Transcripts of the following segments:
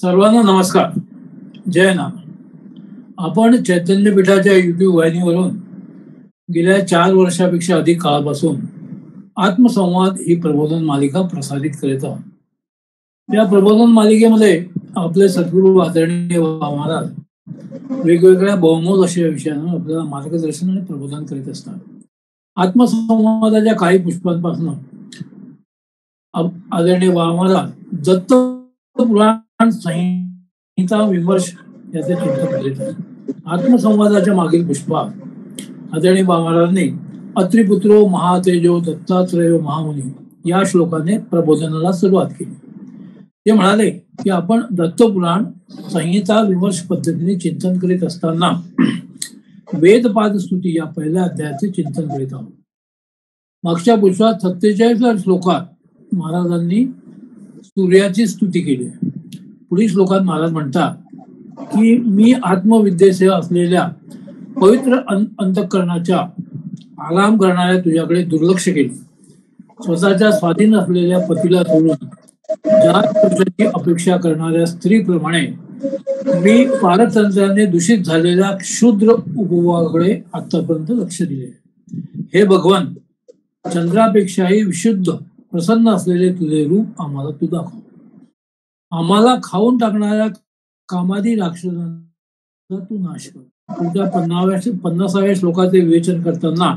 सर्वांना नमस्कार. जय नाम. आपण चैतन्यपीठाच्या युट्यूब वाहिनीवरून गेल्या 4 वर्षापेक्षा अधिक काळापासून आत्मसंवाद ही प्रबोधन मालिका प्रसारित करत आहोत. या प्रबोधन मालिकेमध्ये आपले सद्गुरू आदरणीय महाराज वेगवेगळ्या बहुमोल अशा विषयांवर आपल्याला मार्गदर्शन आणि प्रबोधन करीत असतात. आत्मसंवादाच्या काही पुष्पांपासून आदरणीय महाराज दत्त पुराण संहिता विमर्श याचे चिंतन करीत आहेत. आत्मसंवादाच्या मागील पुष्पात आदरणीय महाराजांनी अत्रिपुत्रो महातेजो दत्तात्रेयो महामुनी या श्लोकाने प्रबोधनाला सुरुवात केली. ते म्हणाले की आपण दत्तपुराण संहिता विमर्श पद्धतीने चिंतन करीत असताना वेदपाद स्तुती या पहिल्या अध्यायाचे चिंतन करीत आहोत. मागच्या पुष्पात 47व्या श्लोकात महाराजांनी सूर्याची स्तुती केली. पुढील श्लोकात महाराज म्हणतात की मी आत्मविद्येसह असलेल्या पवित्र अंतःकरणाच्या आराम करणाऱ्या तुझ्याकडे दुर्लक्ष केले. स्वतःच्या स्वाधीन असलेल्या पतीला सोडून ज्या पुरुषाची अपेक्षा करणाऱ्या स्त्रीप्रमाणे मी पारतंत्र्याने दूषित झालेल्या क्षुद्र उपभोगाकडे आतापर्यंत लक्ष दिले. हे भगवान, चंद्रापेक्षाही विशुद्ध प्रसन्न असलेले तुझे रूप आम्हाला तू दाखव. आम्हाला खाऊन टाकणाऱ्या कामादी राक्षसांचा तू नाश कर. तुझ्या 50व्या श्लोकाचे विवेचन करताना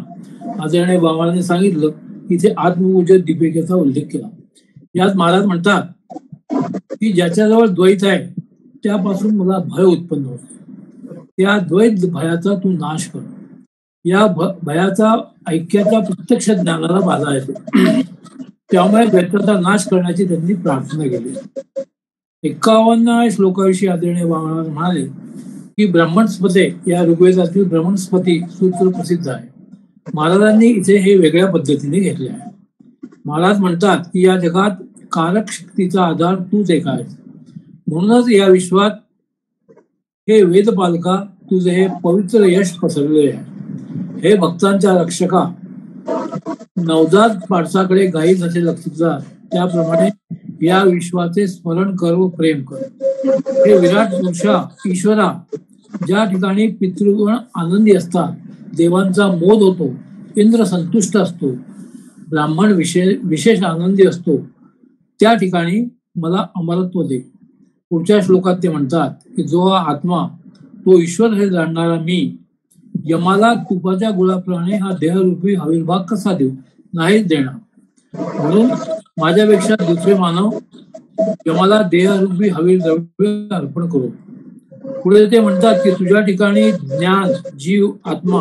आदरणीय बाबांनी सांगितलं की इथे आत्मपूजक दीपिकेचा उल्लेख केला. यात महाराज म्हणतात की ज्याच्याजवळ द्वैत आहे त्यापासून मला भय उत्पन्न होते. त्या द्वैत भयाचा तू नाश कर. या भयाचा ऐक्याच्या प्रत्यक्ष ज्ञानाला बाधा येतो. त्यामुळे द्वैताचा नाश करण्याची त्यांनी प्रार्थना केली. 51व्या श्लोकाविषयी आदरणीय महाराज म्हणाले की ब्रह्मणस्पते या ऋग्वेदातील ब्रह्मणस्पती सूत्र प्रसिद्ध आहे. महाराजांनी इथे हे वेगळ्या पद्धतीने घेतले आहे. महाराज म्हणतात की या जगात कारक शक्तीचा आधार तूच एक आहेस. म्हणूनच या विश्वात हे वेदपालका तुझे हे पवित्र यश पसरले आहे. हे भक्तांच्या रक्षका, नवजात पाडसाकडे गायी जसे लक्ष जात त्याप्रमाणे या विश्वाचे स्मरण कर व प्रेम कर. हे विराट पुरुषा ईश्वरा, ज्या ठिकाणी पितृगण आनंदी असतात, देवांचा मोद होतो, इंद्र संतुष्ट असतो, ब्राह्मण विशेष आनंदी असतो, त्या ठिकाणी मला अमरत्व दे. पुढच्या श्लोकात ते म्हणतात की जो हा आत्मा, तो ईश्वर हे जाणणारा मी, यमाला तुपाच्या गुळाप्रमाणे हा देहरूपी आविर्भाग कसा देऊ? नाहीच देणार. म्हणून माझ्यापेक्षा दुसरे मानव यमाला देहरूपी हवीर द्रव्य अर्पण करू. पुढे ते म्हणतात की तुझ्या ठिकाणी ज्ञान, जीव, आत्मा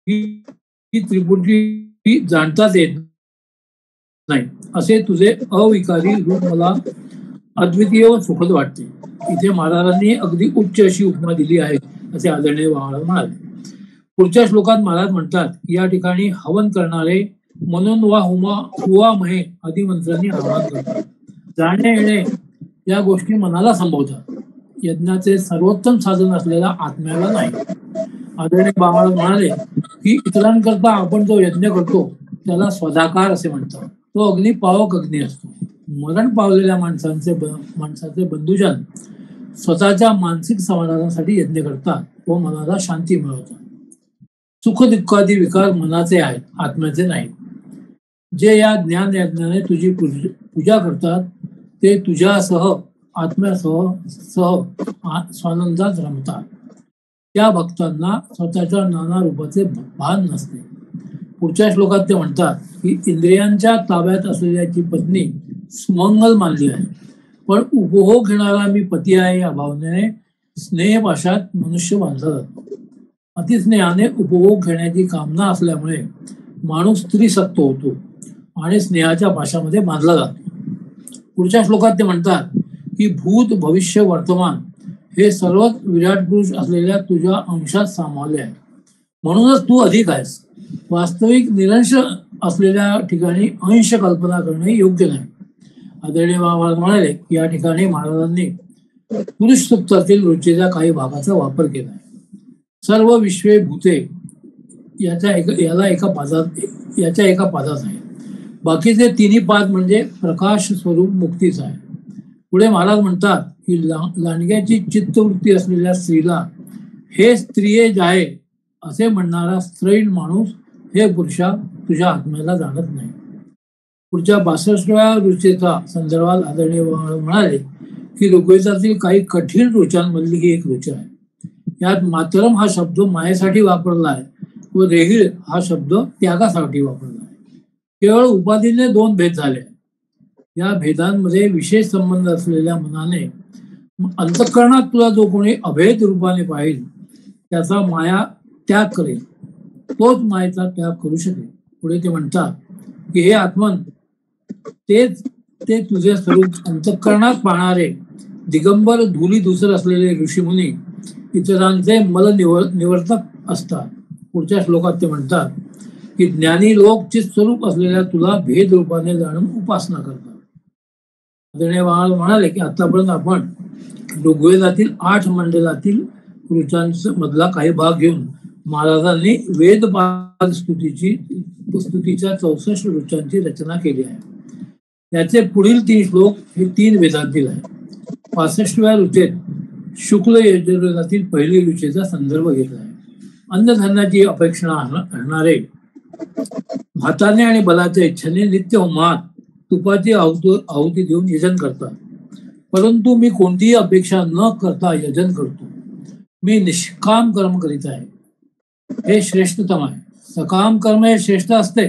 ही त्रिपुटी जाणताच येत नाही असे तुझे अविकारी रूप मला अद्वितीय व सुखद वाटते. इथे महाराजांनी अगदी उच्च अशी उपमा दिली आहे असे आदरणीय महाराज म्हणाले. पुढच्या श्लोकात महाराज म्हणतात की या ठिकाणी हवन करणारे म्हणून वा हुवा महे आदी मंत्रांनी आवाहन करतात. जाणणे येणे या गोष्टी मनाला संभवतात. यज्ञाचे सर्वोत्तम साधन असलेला आत्म्याला नाही. आदरणीय महाराज म्हणाले की इतरांकरता आपण जो यज्ञ करतो त्याला स्वधाकार असे म्हणतात. तो अग्नी पावक अग्नी असतो. मरण पावलेल्या माणसाचे बंधुजन स्वतःच्या मानसिक समाधानासाठी यज्ञ करतात व मनाला शांती मिळवतात. सुख दुःखादी विकार मनाचे आहेत, आत्म्याचे नाही. जे या ज्ञान यज्ञाने तुझी पूजा करतात ते तुझ्यासह आत्म्यासह स्वानंदात रमतात. त्या भक्तांना स्वतःच्या नाना रूपाचे भान नसते. पुढच्या श्लोकात ते म्हणतात की इंद्रियांच्या ताब्यात असलेल्याची पत्नी सुमंगल मानली आहे, पण उपभोग घेणारा मी पती आहे या भावनेने स्नेहपाशात मनुष्य बांधला जातो. अतिस्नेहाने उपभोग घेण्याची कामना असल्यामुळे माणूस स्त्रीसक्त होतो आणि स्नेहाच्या पाशामध्ये बांधला जातो. पुढच्या श्लोकात ते म्हणतात की भूत, भविष्य, वर्तमान हे सर्वच विराट पुरुष असलेल्या तुझ्या अंशात सामावले आहे. म्हणूनच तू अधिक आहेस. वास्तविक निरंश असलेल्या ठिकाणी अंश कल्पना करणे योग्य नाही. आदरणीय महाराज म्हणाले की या ठिकाणी महाराजांनी पुरुष सुप्तातील रुचीच्या काही भागाचा वापर केला आहे. सर्व विश्वे भूते याच्या एका पादात आहे. बाकीचे तिन्ही पाद म्हणजे प्रकाश स्वरूप मुक्तीच आहे. पुढे महाराज म्हणतात की लांडग्याची चित्तवृत्ती असलेल्या स्त्रीला हे स्त्रिये जाये असे म्हणणारा स्त्रैण माणूस हे पुरुषा तुझ्या आत्म्याला जाणत नाही. पुढच्या 62व्या रुचेचा संदर्भात आदरणीय म्हणाले की ऋग्वेदातील काही कठीण रुचांमधली ही एक रुचा आहे. यात मातरम हा शब्द मायेसाठी वापरला आहे व रेहीळ हा शब्द त्यागासाठी वापरला आहे. केवळ उपाधीने 2 भेद झाले. या भेदांमध्ये विशेष संबंध असलेल्या मनाने अंतःकरणात तुला जो कोणी अभेद रूपाने पाहिल त्याचा माया त्याग करेल, तोच मायेचा त्याग करू शकेल. पुढे ते म्हणतात की हे आत्मन, तेच ते तुझे स्वरूप अंतःकरणात पाहणारे दिगंबर धुली धुसर असलेले ऋषीमुनी इतरांचे मल निवर्तक असतात. पुढच्या श्लोकात ते म्हणतात की ज्ञानी लोक चित स्वरूप असलेल्या तुला भेद रूपाने जाणून उपासना करतात. आदरणीय म्हणाले की आतापर्यंत आपण ऋग्वेदातील 8 मंडलातील ऋचांमधला काही भाग घेऊन महाराजांनी वेदपाद स्तुतीच्या 64 ऋचांची रचना केली आहे. याचे पुढील 3 श्लोक हे 3 वेदांतील आहेत. 65व्या ऋचेत शुक्ल यजुर्वेदातील पहिली ऋचेचा संदर्भ घेतला आहे. अन्नधान्याची अपेक्षा असणारे भाताने आणि बलाच्या इच्छेने नित्य होमात तुपाची आहुती देऊन यजन करतात. परंतु मी कोणतीही अपेक्षा न करता यजन करतो. मी निष्काम कर्म करीत आहे, हे श्रेष्ठतम आहे. सकाम कर्म हे श्रेष्ठ असते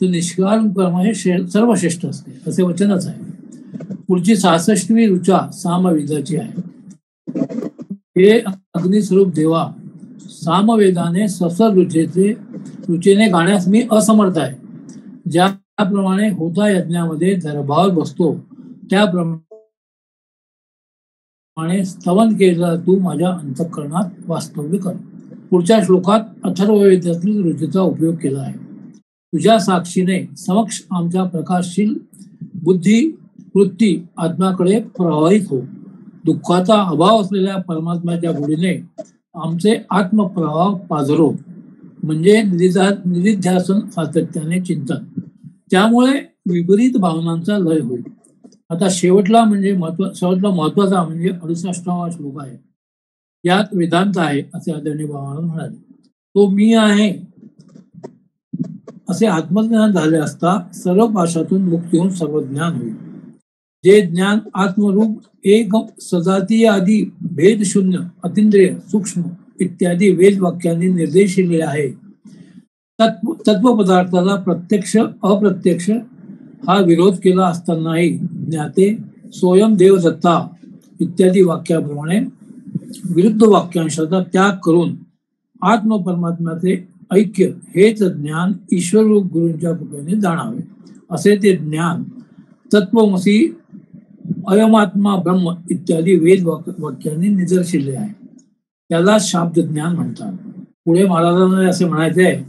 तर निष्काम कर्म हे सर्वश्रेष्ठ असते, असे वचनच आहे. पुढची 66वी ऋचा सामवेदाची आहे. हे अग्निस्वरूप देवा, सामवेदाने ससर रुचेने गाण्यास मी असमर्थ आहे. ज्याप्रमाणे होता यज्ञामध्ये दरबार बसतो त्याप्रमाणे स्तवन केलेला तू माझ्या अंतःकरणात वास्तव्य कर. पुढच्या श्लोकात अथर्ववेदातील रुचेचा उपयोग केला आहे. तुझ्या साक्षीने समक्ष आमच्या प्रकाशशील बुद्धी वृत्ती आत्म्याकडे प्रवाहित हो. दुःखाचा अभाव असलेल्या परमात्म्याच्या गुढीने आमचे आत्मप्रवाह पाझरो, म्हणजे निधिध्यासन सातत्याने चिंतन. त्यामुळे विपरीत भावनांचा लय होईल. आता शेवटला महत्वाचा म्हणजे 68वा श्लोक आहे. यात वेदांत आहे असे आदरणीय बाबांना म्हणाले. तो मी आहे असे आत्मज्ञान झाले असता सर्व पाशातून मुक्ती होऊन सर्व ज्ञान होईल. जे ज्ञान आत्मरूप एक सजातीय आदी भेद शून्य अतिंद्रिय सूक्ष्म इत्यादी वेद वाक्यांनी निर्देशिले आहे, तत्वपदार्थाला प्रत्यक्ष अप्रत्यक्ष हा विरोध केला असतानाही ज्ञाते स्वयं देवदत्ता इत्यादी वाक्याप्रमाणे विरुद्ध वाक्यांशाचा त्याग करून आत्मपरमात्म्याचे ऐक्य हेच ज्ञान ईश्वररूप गुरूंच्या कृपेने जाणावे. असे ते ज्ञान तत्वमसी अयमात्मा ब्रह्म इत्यादी वेद वाक्यांनी निदर्शिले आहे. त्याला शाब्द ज्ञान म्हणतात. पुढे महाराजांना असे म्हणायचे आहे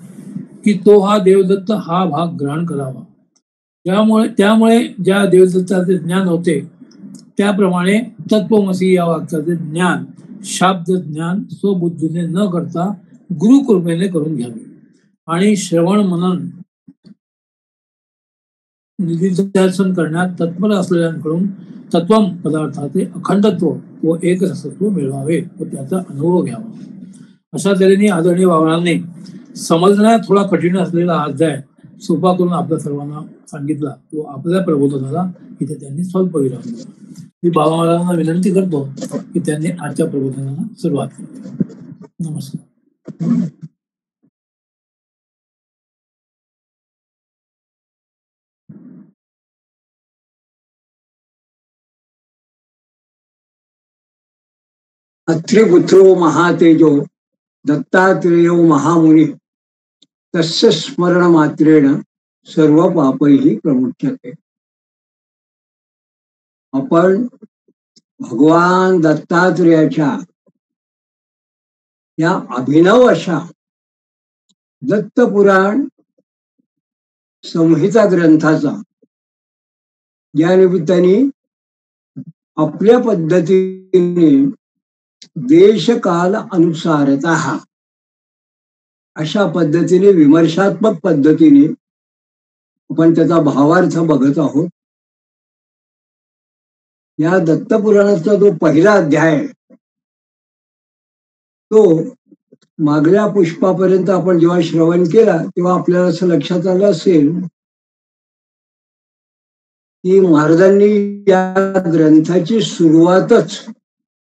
की तो हा देवदत्त हा भाग ग्रहण करावा. त्यामुळे ज्या देवदत्ताचे ज्ञान होते त्याप्रमाणे तत्वमसी या वाक्याचे ज्ञान शाब्द ज्ञान स्वबुद्धीने न करता गुरुकृपेने करून घ्यावे आणि श्रवण मनन निधिध्यासन करण्यात तत्पर असलेल्यांकडून तत्वम पदार्थाचे अखंडत्व व एकरसत्व मिळवावे व त्याचा अनुभव घ्यावा. अशा तऱ्हेने आदरणीय बाबांनी समजण्यात थोडा कठीण असलेला हा अध्याय सोपा करून आपल्या सर्वांना सांगितला व आपल्या प्रबोधनाला इथे त्यांनी स्वल्प विराम दिला. मी बाबांना विनंती करतो की त्यांनी आजच्या प्रबोधनाला सुरुवात केली. नमस्कार. अत्रिपुत्रो महातेजो दत्तात्रेयो महामुनि तस्य स्मरण मात्रेण सर्व पापैहि प्रमुच्यते. आपण भगवान दत्तात्रेयाच्या या अभिनव अशा दत्तपुराण संहिता ग्रंथाचा या निमित्ताने आपल्या पद्धतीने देशकाल अनुसारता अशा पद्धतीने विमर्शात्मक पद्धतीने आपण त्याचा भावार्थ बघत आहोत. या दत्तपुराणाचा जो पहिला अध्याय आहे, तो मागल्या पुष्पापर्यंत आपण जेव्हा श्रवण केला तेव्हा आपल्याला असं लक्षात आलं असेल की महाराजांनी या ग्रंथाची सुरुवातच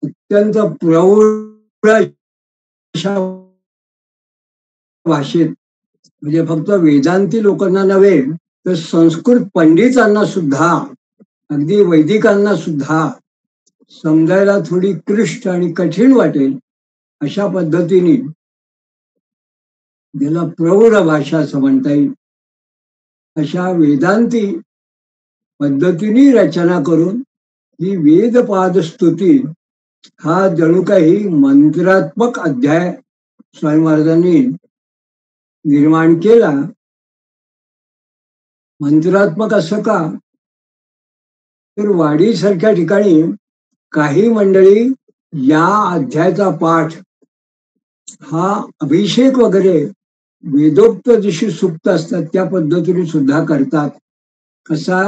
अत्यंत प्रौढ अशा भाषेत, म्हणजे फक्त वेदांती लोकांना नव्हे तर संस्कृत पंडितांना सुद्धा, अगदी वैदिकांना सुद्धा समजायला थोडी क्लिष्ट आणि कठीण वाटेल अशा पद्धतीने, ज्याला प्रौढ भाषा असं म्हणता येईल, अशा वेदांती पद्धतीने रचना करून ही वेदपाद स्तुती हा जणू काही मंत्रात्मक अध्याय स्वामी महाराजांनी निर्माण केला. मंत्रात्मक असं का, तर वाडीसारख्या ठिकाणी काही मंडळी या अध्यायाचा पाठ हा अभिषेक वगैरे वेदोक्त जशी सुप्त असतात त्या पद्धतीने सुद्धा करतात. असा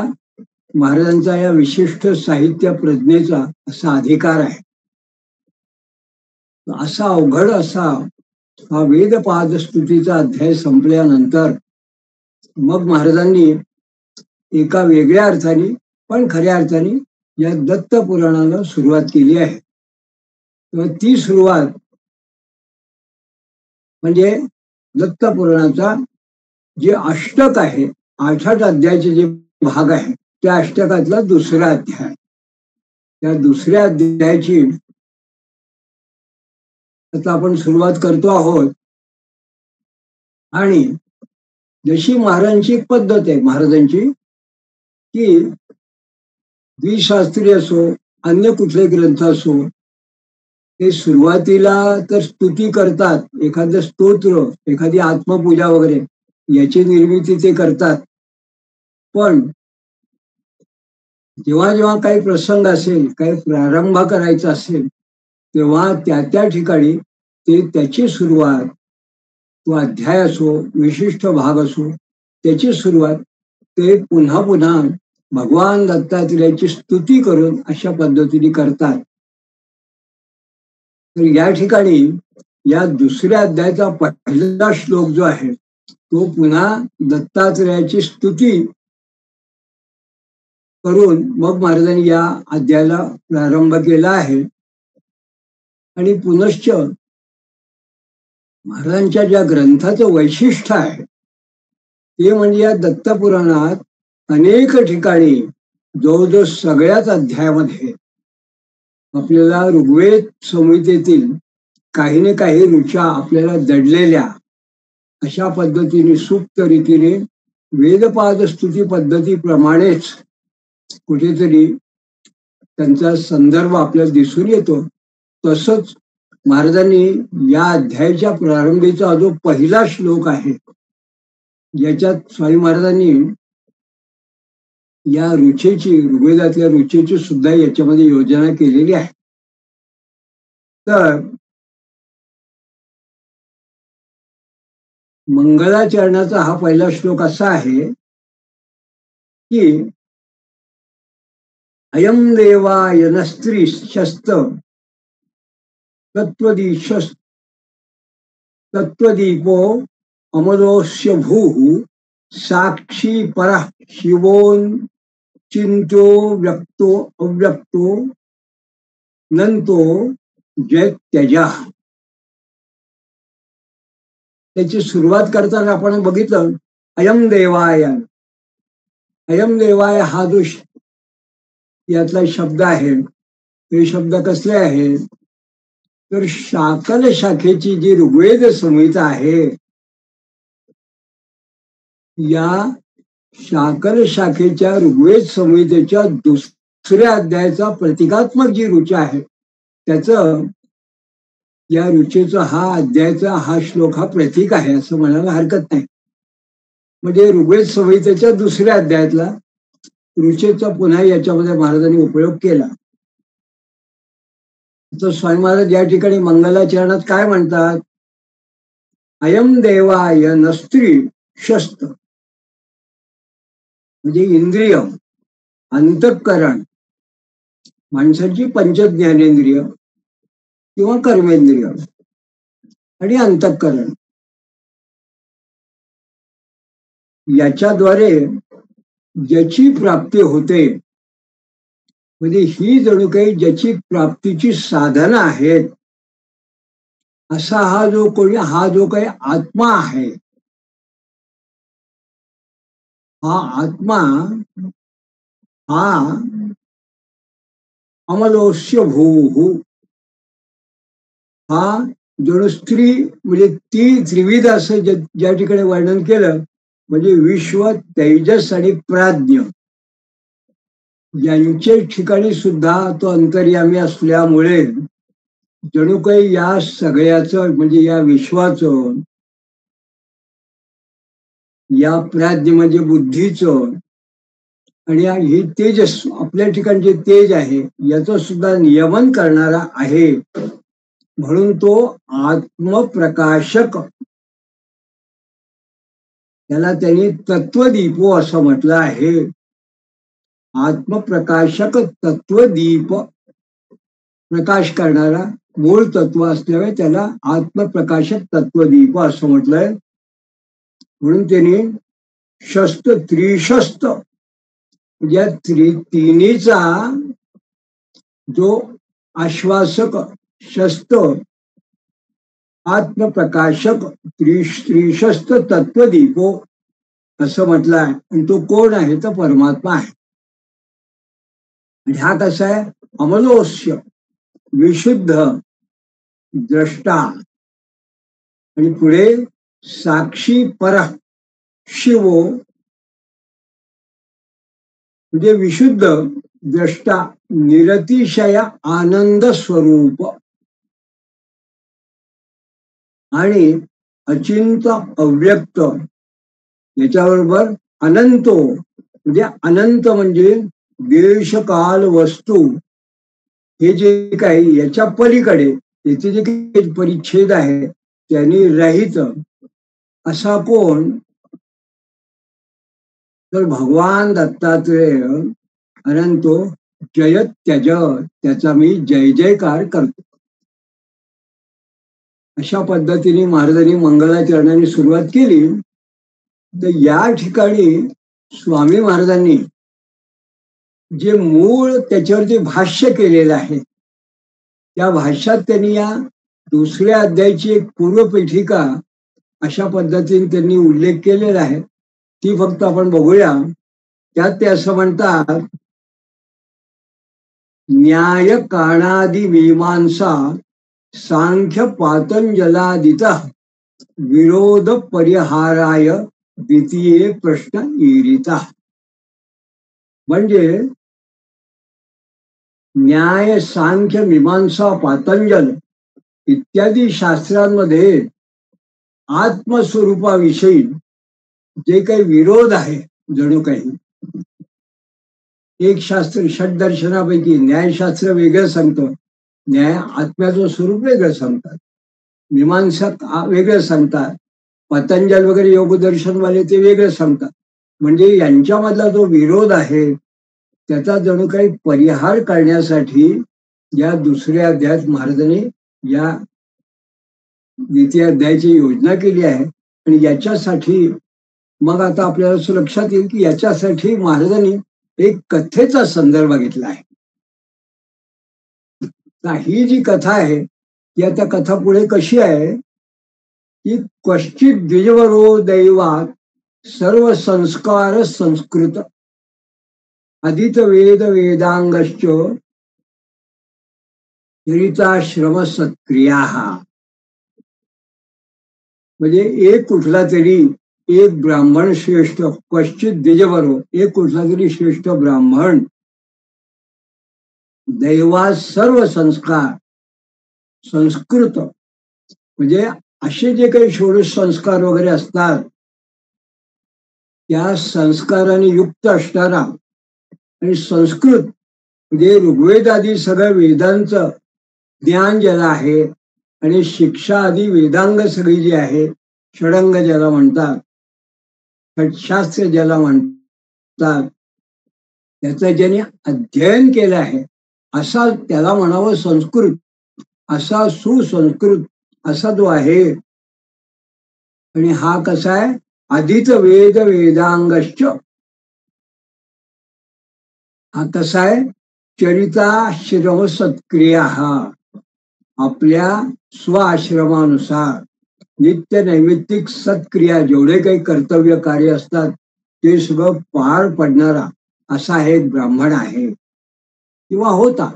महाराजांचा या विशिष्ट साहित्य प्रज्ञेचा असा अधिकार आहे. असा अवघड असा हा वेदपाद स्तुतीचा अध्याय संपल्यानंतर मग महाराजांनी एका वेगळ्या अर्थाने पण खऱ्या अर्थाने या दत्त पुराणाला सुरुवात केली आहे. तर ती सुरुवात म्हणजे दत्त पुराणाचा जे अष्टक आहे, 8 अध्यायाचे जे भाग आहे, त्या अष्टकातला दुसरा अध्याय. त्या दुसऱ्या अध्यायाची आता आपण सुरुवात करतो आहोत. आणि जशी महाराजांची पद्धत आहे महाराजांची, की द्विशास्त्री असो अन्य कुठले ग्रंथ असो, ते सुरुवातीला तर स्तुती करतात, एखादं स्तोत्र, एखादी आत्मपूजा वगैरे याची निर्मिती ते करतात. पण जेव्हा जेव्हा काही प्रसंग असेल, काही प्रारंभ करायचा असेल, तेव्हा त्या त्या ठिकाणी ते त्याची सुरुवात, तो अध्याय असो विशिष्ट भाग असो, त्याची सुरुवात ते पुन्हा पुन्हा भगवान दत्तात्रेयाची स्तुती करून अशा पद्धतीने करतात. तर या ठिकाणी या दुसऱ्या अध्यायाचा पहिला श्लोक जो आहे तो पुन्हा दत्तात्रेयाची स्तुती करून मग महाराजांनी या अध्यायाला प्रारंभ केला आहे. आणि पुनश्च महाराजांच्या ज्या ग्रंथाचं वैशिष्ट्य आहे ते म्हणजे या दत्तपुराणात अनेक ठिकाणी जवळजवळ सगळ्याच अध्यायामध्ये आपल्याला ऋग्वेद संहितेतील काही ना काही ऋचा आपल्याला दडलेल्या अशा पद्धतीने सुप्त रीतीने वेदपाद स्तुती पद्धतीप्रमाणेच कुठेतरी त्यांचा संदर्भ आपल्याला दिसून येतो. तसंच महाराजांनी या अध्यायाच्या प्रारंभीचा जो पहिला श्लोक आहे, याच्यात स्वामी महाराजांनी या रुचेची, ऋग्वेदातल्या रुचेची सुद्धा याच्यामध्ये योजना केलेली आहे. तर मंगलाचरणाचा हा पहिला श्लोक असा आहे की अयम देवाय नस्त्री शस्त तत्वदीपो अमरोस्य भूः साक्षी परः शिवोन चिंतो व्यक्तो अव्यक्तो नंतो जयत्यजा. त्याची सुरुवात करताना आपण बघितलं अयम देवाय. अयम देवाय हा जो यातला शब्द आहे, ते शब्द कसले आहेत, तर शाकल शाखेची जी ऋग्वेद संहिता आहे, या शाकल शाखेच्या ऋग्वेद संहितेच्या दुसऱ्या अध्यायाचा प्रतिकात्मक जी रुचा आहे, त्याचं या रुचेचा हा अध्यायाचा हा श्लोक हा प्रतीक आहे असं म्हणायला हरकत नाही. म्हणजे ऋग्वेद संहितेच्या दुसऱ्या अध्यायातला रुचेचा पुन्हा याच्यामध्ये महाराजांनी उपयोग केला. तर स्वामी महाराज या ठिकाणी मंगलाचरणात काय म्हणतात, अयम देवाय नस्त्री शस्त, म्हणजे इंद्रिय, अंतःकरण माणसाची पंचज्ञानेंद्रिय किंवा कर्मेंद्रिय आणि अंतःकरण याच्याद्वारे ज्याची प्राप्ती होते, म्हणजे ही जणू काही ज्याची प्राप्तीची साधनं आहेत, असा हा जो काही आत्मा आहे, हा आत्मा हा अमलोष्य भूः, हा जणू स्त्री म्हणजे ती त्रिविध असं ज्या ठिकाणी वर्णन केलं, म्हणजे विश्व, तेजस आणि प्राज्ञ यांच्या ठिकाणी सुद्धा तो अंतर्यामी असल्यामुळे जणू काही या सगळ्याचं म्हणजे या विश्वाचं, या प्राज्ञ म्हणजे बुद्धीचं आणि ही तेजस आपल्या ठिकाणी जे तेज आहे याचं सुद्धा नियमन करणारा आहे. म्हणून तो आत्मप्रकाशक, त्याला त्यांनी तत्वदीपो असं म्हटलं आहे. आत्मप्रकाशक तत्वदीप, प्रकाश करणारा मूळ तत्व असल्यामुळे त्याला आत्मप्रकाशक तत्वदीप असं म्हटलंय. म्हणून त्यांनी शस्त्र त्रिशस्त्र या तिन्हीचा जो आश्वासक शस्त्र आत्मप्रकाशक त्रिशस्त्र तत्वदीपो असं म्हटलं आहे. आणि तो कोण आहे? तर परमात्मा आहे. आणि हा कसा आहे? अमलोष्य, विशुद्ध, द्रष्टा आणि पुढे साक्षी पर शिवो, म्हणजे विशुद्ध, द्रष्टा, निरतिशय आनंद स्वरूप आणि अचिंत अव्यक्त, याच्याबरोबर अनंतो, म्हणजे अनंत म्हणजे देश काल वस्तू हे जे काही याच्या पलीकडे याचे जे काही परिच्छेद आहे त्यांनी रहित असा कोण? तर भगवान दत्तात्रेय अनंतो जयत त्यज, त्याचा मी जय जयकार करतो. अशा पद्धतीने महाराजांनी मंगलाचरणाने सुरुवात केली. तर या ठिकाणी स्वामी महाराजांनी जे मूळ त्याच्यावरती भाष्य केलेलं आहे, त्या भाष्यात त्यांनी या दुसऱ्या अध्यायाची एक पूर्वपीठिका अशा पद्धतीने त्यांनी उल्लेख केलेला आहे. ती फक्त आपण बघूया. त्यात ते असं म्हणतात, न्याय काणादी मीमांसा सांख्य पातंजलादित विरोध परिहाराय द्वितीय प्रश्न ईरिता. म्हणजे न्याय, सांख्य, मीमांसा, पातंजल इत्यादी शास्त्रांमध्ये आत्मस्वरूपाविषयी जे काही विरोध आहे, जणू काही एक शास्त्र षड्दर्शनापैकी न्यायशास्त्र वेगळं सांगतं, न्याय आत्म्याचं स्वरूप वेगळं सांगतात, मीमांसक वेगळं सांगतात, पतंजल वगैरे योगदर्शनवाले ते वेगळं सांगतात. म्हणजे यांच्यामधला जो विरोध आहे त्याचा जणू काही परिहार करण्यासाठी या दुसऱ्या अध्यायात महाराजांनी या द्वितीय अध्यायाची योजना केली आहे. आणि याच्यासाठी मग आता आपल्याला असं लक्षात येईल की याच्यासाठी महाराजांनी एक कथेचा संदर्भ घेतला आहे. ही जी कथा आहे ती आता कथा पुढे कशी आहे की क्वचित द्विजवरो दैवात सर्व संस्कार संस्कृत अदित वेद वेदांगश्च चरिताश्रम सत्क्रिया. म्हणजे एक कुठला तरी एक ब्राह्मण श्रेष्ठ, क्वचित द्विजवरो एक कुठला तरी श्रेष्ठ ब्राह्मण, दैवात सर्व संस्कार संस्कृत, म्हणजे असे जे काही षोडश संस्कार वगैरे असतात त्या संस्काराने युक्त असणारा आणि संस्कृत म्हणजे ऋग्वेद आदी सगळं वेदांचं ज्ञान ज्याला आहे आणि शिक्षा आदी वेदांग सगळी जी आहे, षडंग ज्याला म्हणतात, षटशास्त्र ज्याला म्हणतात, त्याचं ज्याने अध्ययन केलं आहे असा त्याला म्हणावं संस्कृत, असा सुसंस्कृत असा जो आहे. आणि हा कसा आहे, आधीच वेद वेदांगश्च, हा कसा आहे, चरिताश्रम सत्क्रिया, आपल्या स्वआश्रमानुसार नित्य नैमित्तिक सत्क्रिया जेवढे काही कर्तव्य कार्य असतात ते सगळं पार पडणारा असा एक ब्राह्मण आहे किंवा होता.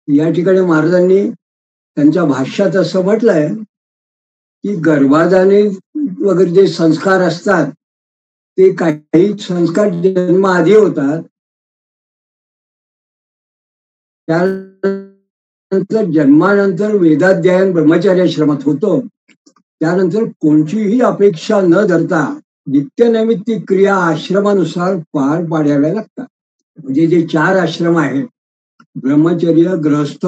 या ठिकाणी महाराजांनी त्यांच्या भाष्यात असं म्हटलंय की गर्भाधानी वगैरे जे संस्कार असतात ते काही संस्कार जन्माआधी होतात, त्यानंतर जन्मानंतर वेदाध्ययन ब्रह्मचर्याश्रमात होतो. त्यानंतर कोणतीही अपेक्षा न धरता नित्यनैमित्तिक क्रिया आश्रमानुसार पार पाडाव्या लागतात. म्हणजे जे 4 आश्रम आहेत, ब्रह्मचर्य, गृहस्थ,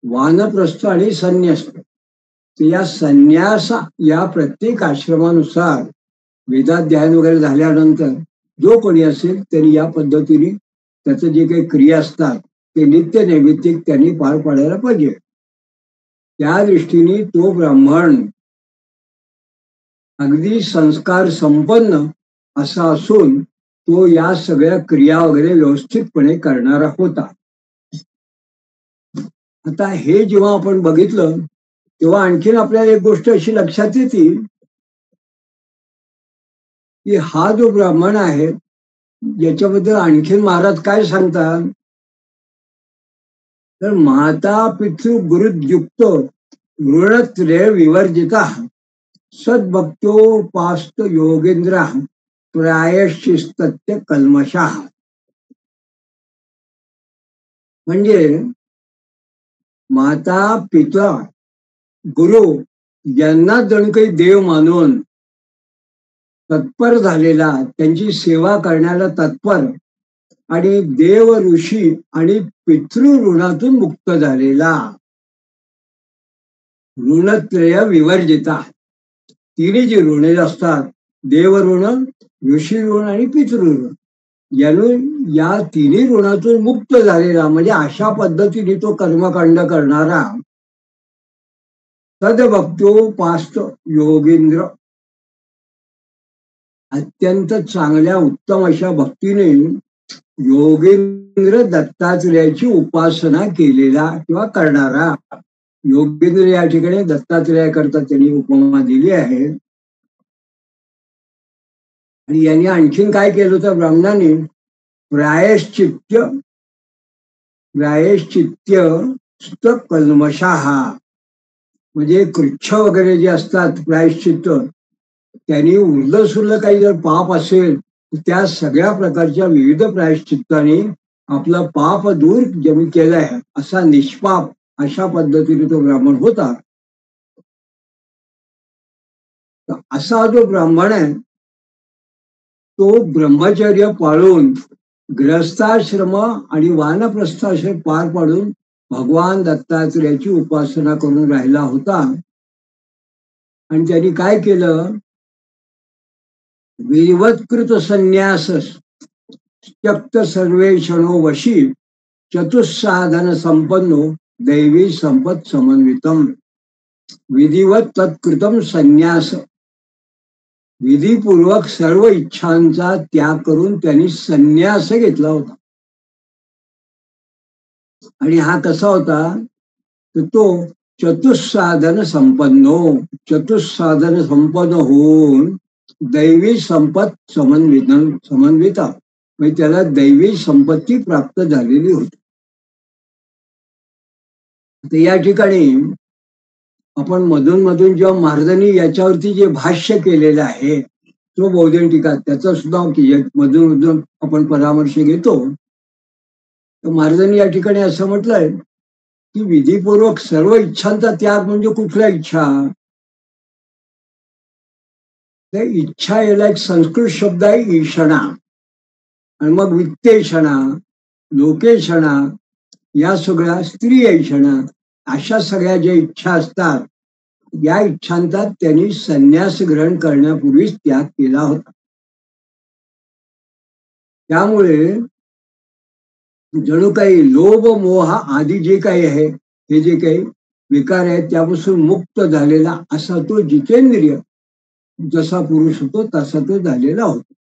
वानप्रस्थ आणि संन्यास, या संन्यास या प्रत्येक आश्रमानुसार वेदाध्ययन वगैरे झाल्यानंतर जो कोणी असेल त्यांनी या पद्धतीने त्याचं जे काही क्रिया असतात ते नित्य नैमित्तिक त्यांनी पार पाडायला पाहिजे. त्या दृष्टीने तो ब्राह्मण अगदी संस्कार संपन्न असा असून तो या सगळ्या क्रिया वगैरे व्यवस्थितपणे करणारा होता. आता हे जेव्हा आपण बघितलं तेव्हा आणखीन आपल्याला एक गोष्ट अशी लक्षात येते की हा जो ब्राह्मण आहे याच्याबद्दल आणखीन महाराज काय सांगतात, तर माता पितृ गुरुयुक्त ऋणत्रय विवर्जिता सद्भक्तोपास्त योगेंद्र प्रायश्चित्तत्य कल्मषा. म्हणजे माता पिता गुरु यांना जण काही देव मानून तत्पर झालेला, त्यांची सेवा करण्याला तत्पर आणि देव ऋषी आणि पितृ ऋणातून मुक्त झालेला, ऋणत्रय विवर्जिता, तिन्ही जी ऋणे असतात, देव ऋण, ऋषी ऋण आणि पितृ ऋण, या तिन्ही ऋणातून मुक्त झालेला, म्हणजे अशा पद्धतीने तो कर्मकांड करणारा सद्भक्तोपास्त योगेंद्र, अत्यंत चांगल्या उत्तम अशा भक्तीने योगेंद्र दत्तात्रेयाची उपासना केलेला किंवा करणारा. योगेंद्र या ठिकाणी दत्तात्रेयाकरता त्यांनी उपमा दिली आहे. आणि यांनी आणखीन काय केलं होतं ब्राह्मणाने, प्रायश्चित्य कल्मषाहा, म्हणजे कृच्छ वगैरे जे असतात प्रायश्चित्त, त्यांनी उरलं काही जर पाप असेल तर त्या सगळ्या प्रकारच्या विविध प्रायश्चित्ताने आपला पाप दूर जमी केलाय असा निष्पाप अशा पद्धतीने तो ब्राह्मण होता. असा जो ब्राह्मण आहे तो ब्रह्मचर्य पाळून गृहस्थाश्रम आणि वानप्रस्थाश्रम पार पाडून भगवान दत्तात्रेयाची उपासना करून राहिला होता. आणि त्यांनी काय केलं, विधिवत्कृत संन्यास त्यक्त सर्वेषणो वशी चतुस्साधन संपन्नो दैवी संपत समन्वितम. विधिवत तत्कृतम संन्यास, विधीपूर्वक सर्व इच्छांचा त्याग करून त्यांनी संन्यास घेतला होता. आणि हा कसा होता, तर तो चतुस्साधन संपन्न होऊन दैवी संपत समन्विता, म्हणजे त्याला दैवी संपत्ती प्राप्त झालेली होती. तर या ठिकाणी आपण मधून मधून जेव्हा महाराजांनी याच्यावरती जे भाष्य केलेलं आहे तो बौद्धन टीका, त्याचा सुद्धा मधून मधून आपण परामर्श घेतो. तर महाराजांनी या ठिकाणी असं म्हटलंय की विधीपूर्वक सर्व इच्छांचा त्याग म्हणजे कुठल्या इच्छा, तर इच्छा याला एक संस्कृत शब्द आहे ईषणा, आणि मग वित्तेषणा, लोकेषणा, या सगळ्या स्त्री ऐषणा, अशा सगळ्या ज्या इच्छा असतात या इच्छांचा त्यांनी संन्यास ग्रहण करण्यापूर्वीच त्याग केला होता. त्यामुळे जणू काही लोभ मोह आदी जे काही आहे, हे जे काही विकार आहेत त्यापासून मुक्त झालेला असा तो जितेंद्रिय, जसा पुरुष होतो तसा तो झालेला होतो.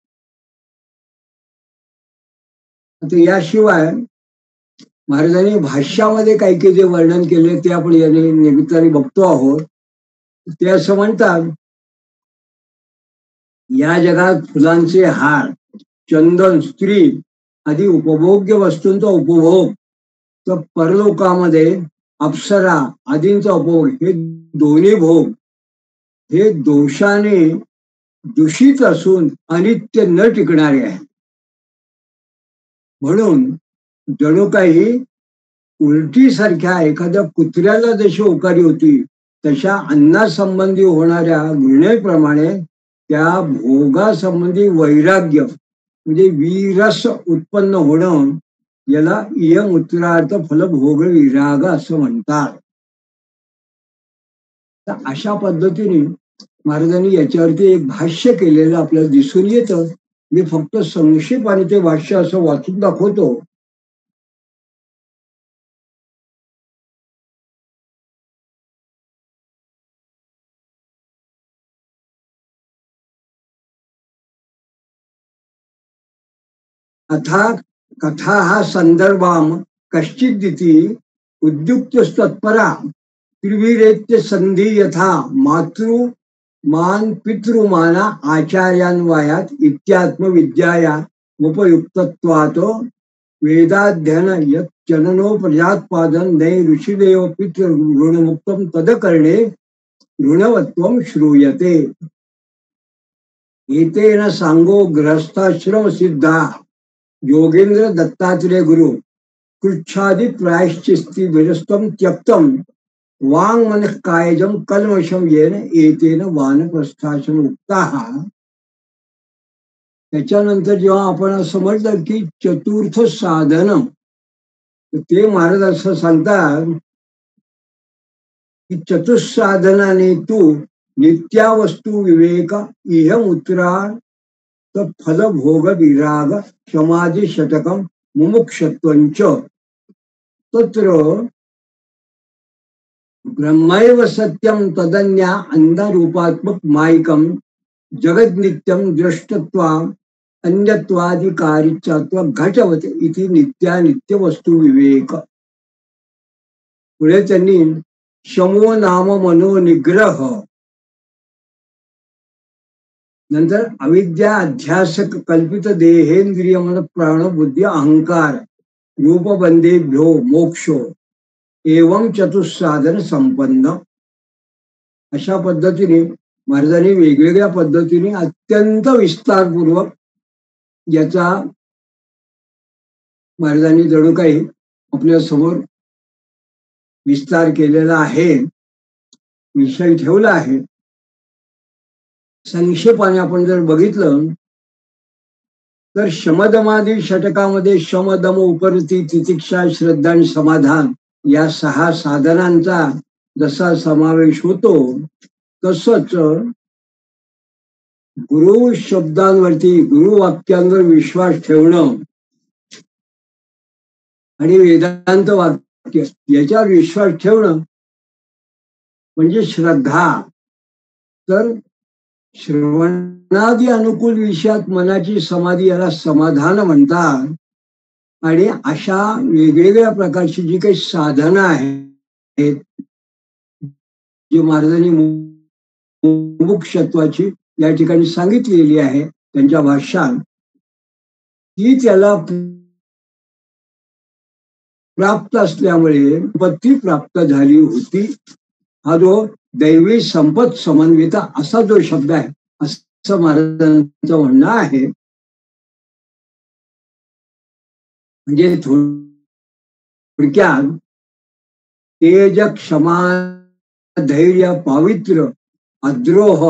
आता याशिवाय महाराजांनी भाष्यामध्ये काही काही जे वर्णन केले ते आपण या निमित्ताने बघतो आहोत. ते असं म्हणतात, या जगात फुलांचे हार, चंदन, स्त्री आदी उपभोग्य वस्तूंचा उपभोग, तर परलोकामध्ये अप्सरा आदींचा उपभोग, हे दोन्ही भोग हे दोषाने दूषित असून अनित्य न टिकणारे आहे. म्हणून जणू काही उलटीसारख्या एखाद्या कुत्र्याला जशी ओकारी होती, तशा अन्नासंबंधी होणाऱ्या घृणेप्रमाणे त्या भोगासंबंधी वैराग्य म्हणजे वीरस उत्पन्न होणं, याला इयम उत्तरार्थ फल भोग विराग असं म्हणतात. तर अशा पद्धतीने महाराजांनी याच्यावरती एक भाष्य केलेलं आपल्याला दिसून येतं. मी फक्त संक्षेपाने ते भाष्य असं वाचून दाखवतो. अथा कथा हा संदर्भाम कश्चिदिति उद्युक्तस्तत्परा त्रिवीरेत्य संधी यथा मातृमान पितृमाना आचार्यान्वयात इत्यात्म विद्याया उपयुक्तत्वात् वेदाध्ययन यत् जननो प्रजात्पादन नय ऋषिदेव पितृ ऋणमुक्तम तदकरणे ऋणवत्वम श्रूयते. एतेन सांगो गृहस्थाश्रम सिद्धा योगेंद्र दत्तात्रेय गुरु कृच्छादि प्रायश्चिस्ति विरस्तम त्यक्तम वांग मन कायजम कल्मशम येन एतेन वानप्रस्थाश्रम उक्ता. त्याच्यानंतर जेव्हा आपण समजलं की चतुर्थ साधन, ते महाराज असं सांगतात की चतुस्साधनाने तू नित्यावस्तू विवेक इहम उत्तरार फल भोग विराग समाधी शतकम मुमुक्षत्वंच तत्र ब्रह्मैव सत्यम तदन्या अंधरूपात्मक मायिकम जगद नित्यम दृष्टत्वा अन्यत्वाधिकारित्व घटवत इति नित्यानित्य वस्तू विवेक. पुढे त्यांनी शमो नाम मनो निग्रह, नंतर अविद्या अध्यासक कल्पित देहेंद्रिय मन प्राण बुद्धी अहंकार रूपबंधेभ्यो मोक्षो एवं चतुस्साधन संपन्न. अशा पद्धतीने महाराजांनी वेगवेगळ्या पद्धतीने अत्यंत विस्तारपूर्वक याचा महाराजांनी जणू काही आपल्या समोर विस्तार केलेला आहे, विषय ठेवला आहे. संक्षेपाने आपण जर बघितलं तर शमदमादी षटकामध्ये शमदम उपरती तितिक्षा श्रद्धा आणि समाधान या 6 साधनांचा जसा समावेश होतो, तसंच गुरु शब्दांवरती गुरु वाक्यांवर विश्वास ठेवणं आणि वेदांत वाक्य याच्यावर विश्वास ठेवणं म्हणजे श्रद्धा. तर श्रवणादी अनुकूल विषयात मनाची समाधी याला समाधान म्हणतात. आणि अशा वेगवेगळ्या प्रकारची जी काही साधना आहेत, जी महाराजांनी मुमुक्षत्वाची या ठिकाणी सांगितलेली आहे त्यांच्या भाष्यात, ती त्याला प्राप्त असल्यामुळे संपत्ती प्राप्त झाली होती. हा जो दैवी संपत समन्विता असा जो शब्द आहे, असं महाराजांचं म्हणणं आहे. म्हणजे थोडक्यात तेज, क्षमा, धैर्य, पावित्र्य, अद्रोह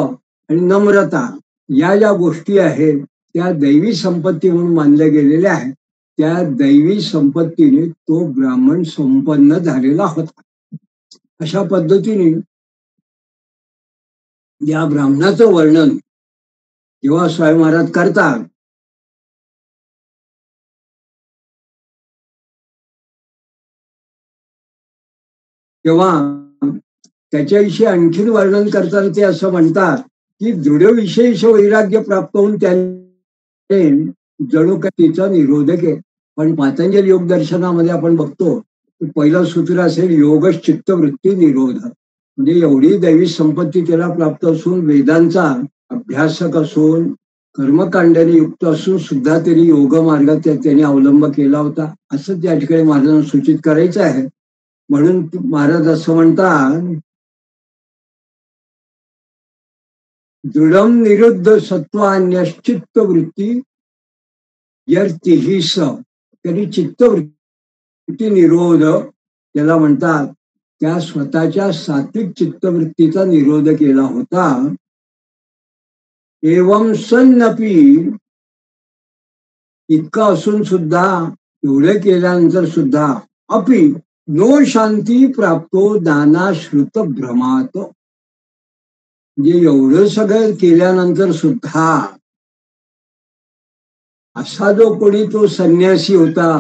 आणि नम्रता या ज्या गोष्टी आहेत त्या दैवी संपत्ती म्हणून मानल्या गेलेल्या आहेत. त्या दैवी संपत्तीने तो ब्राह्मण संपन्न झालेला होता. अशा पद्धतीने या ब्राह्मणाचं वर्णन जेव्हा स्वामी महाराज करतात, तेव्हा त्याच्याविषयी आणखीन वर्णन करताना ते असं म्हणतात की दृढ विशेष वैराग्य प्राप्त होऊन त्याने जणू काही तिचा निरोधक आहे. पण पातंजल योग दर्शनामध्ये आपण बघतो पहिलं सूत्र असेल योगच चित्तवृत्ती निरोध. म्हणजे एवढी दैवी संपत्ती त्याला प्राप्त असून वेदांचा अभ्यासक असून कर्मकांडाने युक्त असून सुद्धा त्यांनी योग मार्ग त्याने अवलंब केला होता असं त्या ठिकाणी महाराजांना सूचित करायचं आहे. म्हणून महाराज असं म्हणतात दृढम निरुद्ध सत्वान्यश्चित्त वृत्ती यर्तिही स. त्यांनी चित्तवृत्ती निरोध त्याला म्हणतात त्या स्वतःच्या सात्विक चित्तवृत्तीचा निरोध केला होता. एवं सन्नपी इतकं असून सुद्धा एवढे केल्यानंतर सुद्धा अपि नो शांती प्राप्तो दानाश्रुत भ्रमात. म्हणजे एवढं सगळं केल्यानंतर सुद्धा असा जो कोणी तो संन्यासी होता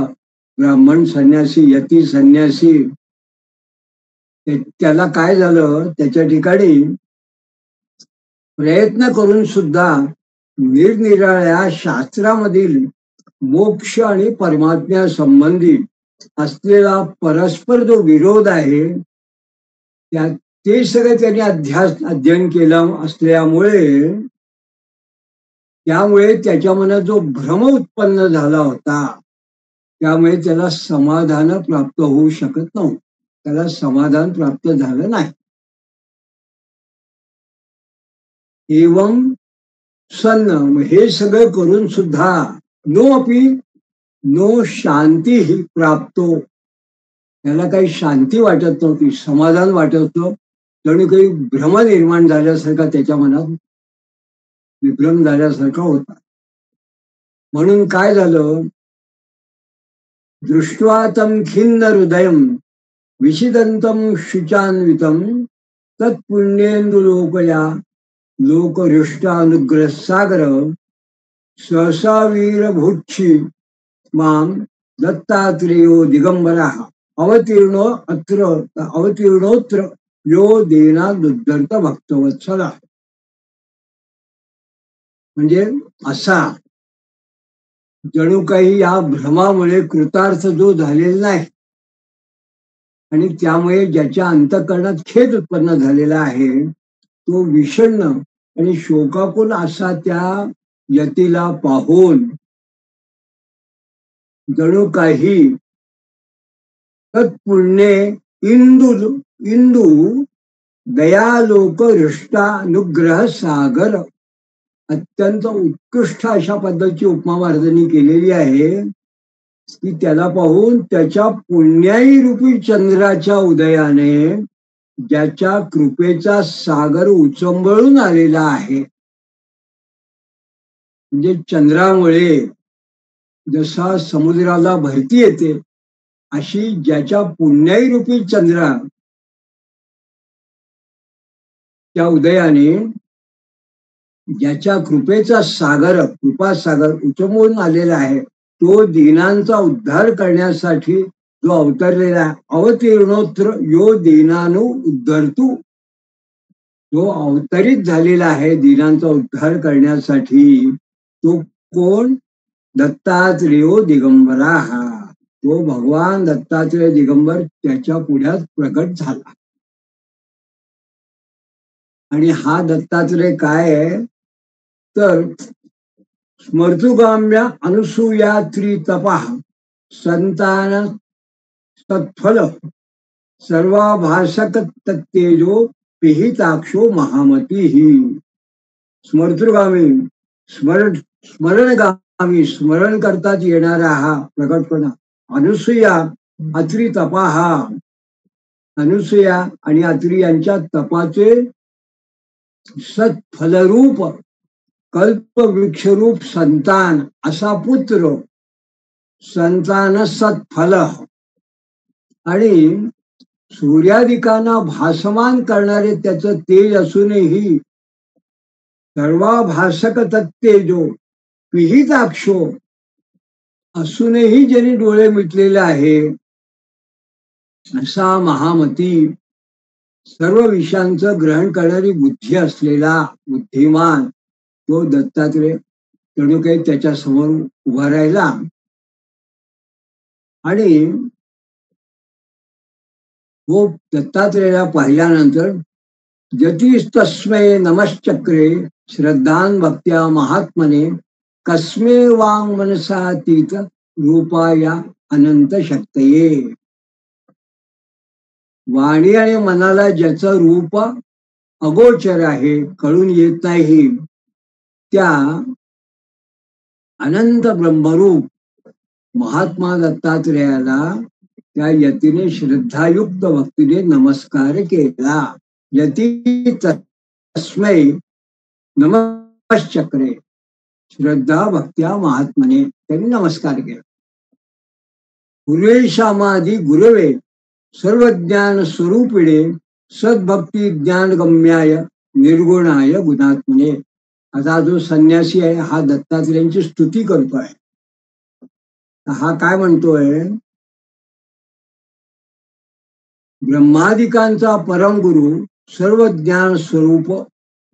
ब्राह्मण संन्यासी यती संन्यासी त्याला काय झालं त्याच्या ठिकाणी प्रयत्न करून सुद्धा निरनिराळ्या शास्त्रामधील मोक्ष आणि परमात्म्या संबंधी असलेला परस्पर जो विरोध आहे ते सगळे त्यांनी अध्ययन केलं असल्यामुळे त्यामुळे त्याच्या मनात जो भ्रम उत्पन्न झाला होता त्यामुळे त्याला समाधान प्राप्त होऊ शकत नव्हतं. त्याला समाधान प्राप्त झालं नाही. एवं सन्न हे सगळं करून सुद्धा नो अपि नो शांती ही प्राप्तो. त्याला काही शांती वाटत नव्हती समाधान वाटत नव्हतं. जणू काही भ्रम निर्माण झाल्यासारखा त्याच्या मनात विभ्रम झाल्यासारखा होता. म्हणून काय झालं दृष्ट्वा तं खिन्न हृदयं विशिदंतं शुचान्वितं तत्पुण्येन्दुलोकया लोकहृष्टानुग्रह सागर सहसा वीरभूक्षी मां दत्तात्रेयो दिगंबरः अवतीर्णोत्र यो दीनादुद्धर्त भक्तवत्सला. म्हणजे असा जणू काही या भ्रमामुळे कृतार्थ जो झालेला नाही आणि त्यामुळे ज्याच्या अंतःकरणात खेद उत्पन्न झालेला आहे तो विषण्ण आणि शोकाकुल असा त्या यतीला पाहून जणू काही तत्पुण्ये इंदू दयालोक हृष्टानुग्रह सागर. अत्यंत उत्कृष्ट अशा पद्धतीची उपमा महाराजांनी केलेली आहे की त्याला पाहून त्याच्या पुण्याई रूपी चंद्राच्या उदयाने ज्याच्या कृपेचा सागर उचंबळून आलेला आहे. म्हणजे चंद्रामुळे जसा समुद्राला भरती येते अशी ज्याच्या पुण्याई रूपी चंद्रा त्या उदयाने ज्याच्या कृपेचा सागर कृपा सागर उचंबळून आलेला आहे तो दीनांचा उद्धार करण्यासाठी जो अवतरलेला आहे. अवतीर्णोत्र यो दीनानु उद्धरतु. जो अवतरित झालेला आहे दीनांचा उद्धार करण्यासाठी तो कोण दत्तात्रेयो दिगंबरा. तो भगवान दत्तात्रेय दिगंबर त्याच्या पुढ्यात प्रकट झाला. आणि हा दत्तात्रेय काय आहे तर स्मर्तुगाम्या अनुसूया त्रितपा संतान सत्फल सर्वाभाषक तत्तेजो पिहिताक्षो महामती ही. स्मर्तुगामी स्मरणगामी स्मरण करतात येणारा हा प्रकटपणा. अनुसूया अत्री तपा हा अनुसूया आणि अत्री यांच्या तपाचे सत्फलरूप कल्पवृक्षरूप संतान असा पुत्र संतान सत्फल आणि सूर्यादिकांना भासमान करणारे त्याचं तेज असूनही सर्वाभासक तत्तेजो पिहिताक्षो असूनही ज्यांनी डोळे मिटलेले आहे असा महामती सर्व विषयांचं ग्रहण करणारी बुद्धी असलेला बुद्धिमान तो दत्तात्रेय जणू काही त्याच्या समोर उभा राहिला आणि तो दत्तात्रेयाला पाहिल्यानंतर यतीस्तस्मै नमश्चक्रे श्रद्धान भक्त्या महात्मने कस्मे वांग मनसातीत रूपाया अनंत शक्तये. वाणी आणि मनाला ज्याचं रूप अगोचर आहे, कळून येत नाही, त्या अनंत ब्रह्मरूप महात्मा दत्तात्रेयाला त्या यतीने श्रद्धायुक्त भक्तीने नमस्कार केला. यती तस्मै नमश्चक्रे श्रद्धा भक्त्या महात्मने त्यांनी नमस्कार केला. गुरुवेशामादी गुरवे सर्व ज्ञान स्वरूपिणे सद्भक्ती ज्ञान गम्याय निर्गुणाय गुणात्मने. आता जो संन्यासी आहे हा दत्तात्रेयांची स्तुती करतोय. हा काय म्हणतोय, ब्रह्मादिकांचा परमगुरु सर्व ज्ञान स्वरूप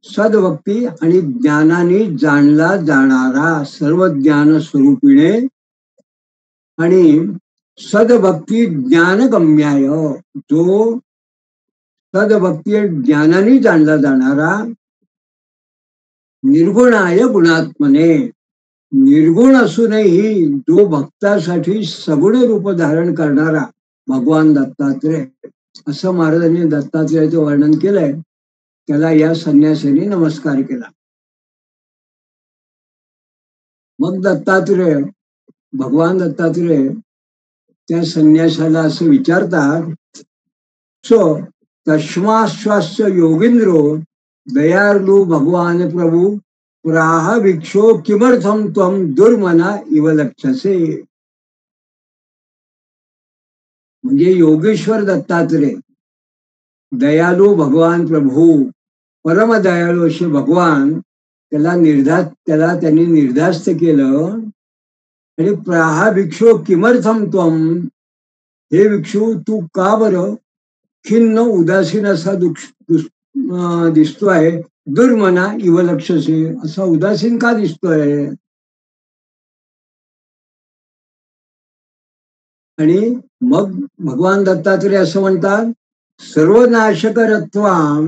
सद्भक्ती आणि ज्ञानाने जाणला जाणारा सर्व ज्ञान स्वरूपिणे आणि सद्भक्ती ज्ञानगम्याय, जो सद्भक्ती ज्ञानाने जाणला जाणारा निर्गुणाय गुणात्मने, निर्गुण असूनही जो भक्तासाठी सगुण रूप धारण करणारा भगवान दत्तात्रेय, असं महाराजांनी दत्तात्रेयाचं वर्णन केलंय. त्याला या संन्यासाने नमस्कार केला. मग दत्तात्रेय भगवान दत्तात्रेय त्या संन्यासाला असं विचारतात, सो तस्माश्वास्य योगींद्रो दयालु भगवान प्रभु प्राह भिक्षो किमर्थम त्वम दुर्मना इव लक्षसे. म्हणजे योगेश्वर दत्तात्रेय दयालु भगवान प्रभू परम दयाळू असे भगवान त्याला त्यांनी निर्धास्त केलं. आणि प्राह भिक्षो किमर्थम त्वम, हे भिक्षू तू का बरं खिन्न उदासीन असा दिसतोय, दुर्मना इव लक्षसे, असा उदासीन का दिसतोय. आणि मग भगवान दत्तात्रेय असं म्हणतात, सर्वनाशकरत्वाम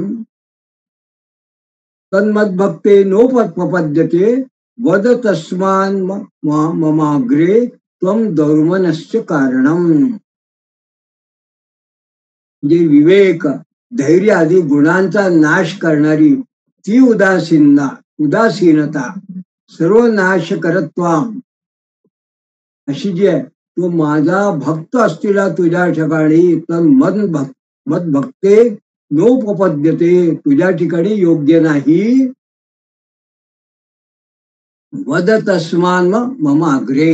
तन्मद्भक्ते नोपपद्यते वद तस्मान ममाग्रे त्वम दौर्मनस्य कारणम. म्हणजे विवेक धैर्य आदी गुणांचा नाश करणारी ती उदासीनता सर्व नाश करत्वाम अशी जी आहे, तो माझा भक्त असलेला तुझ्या ठिकाणी तर मदभक्ते नोपपद्यते, तुझ्या ठिकाणी योग्य नाही. वद तस्मान मम अग्रे,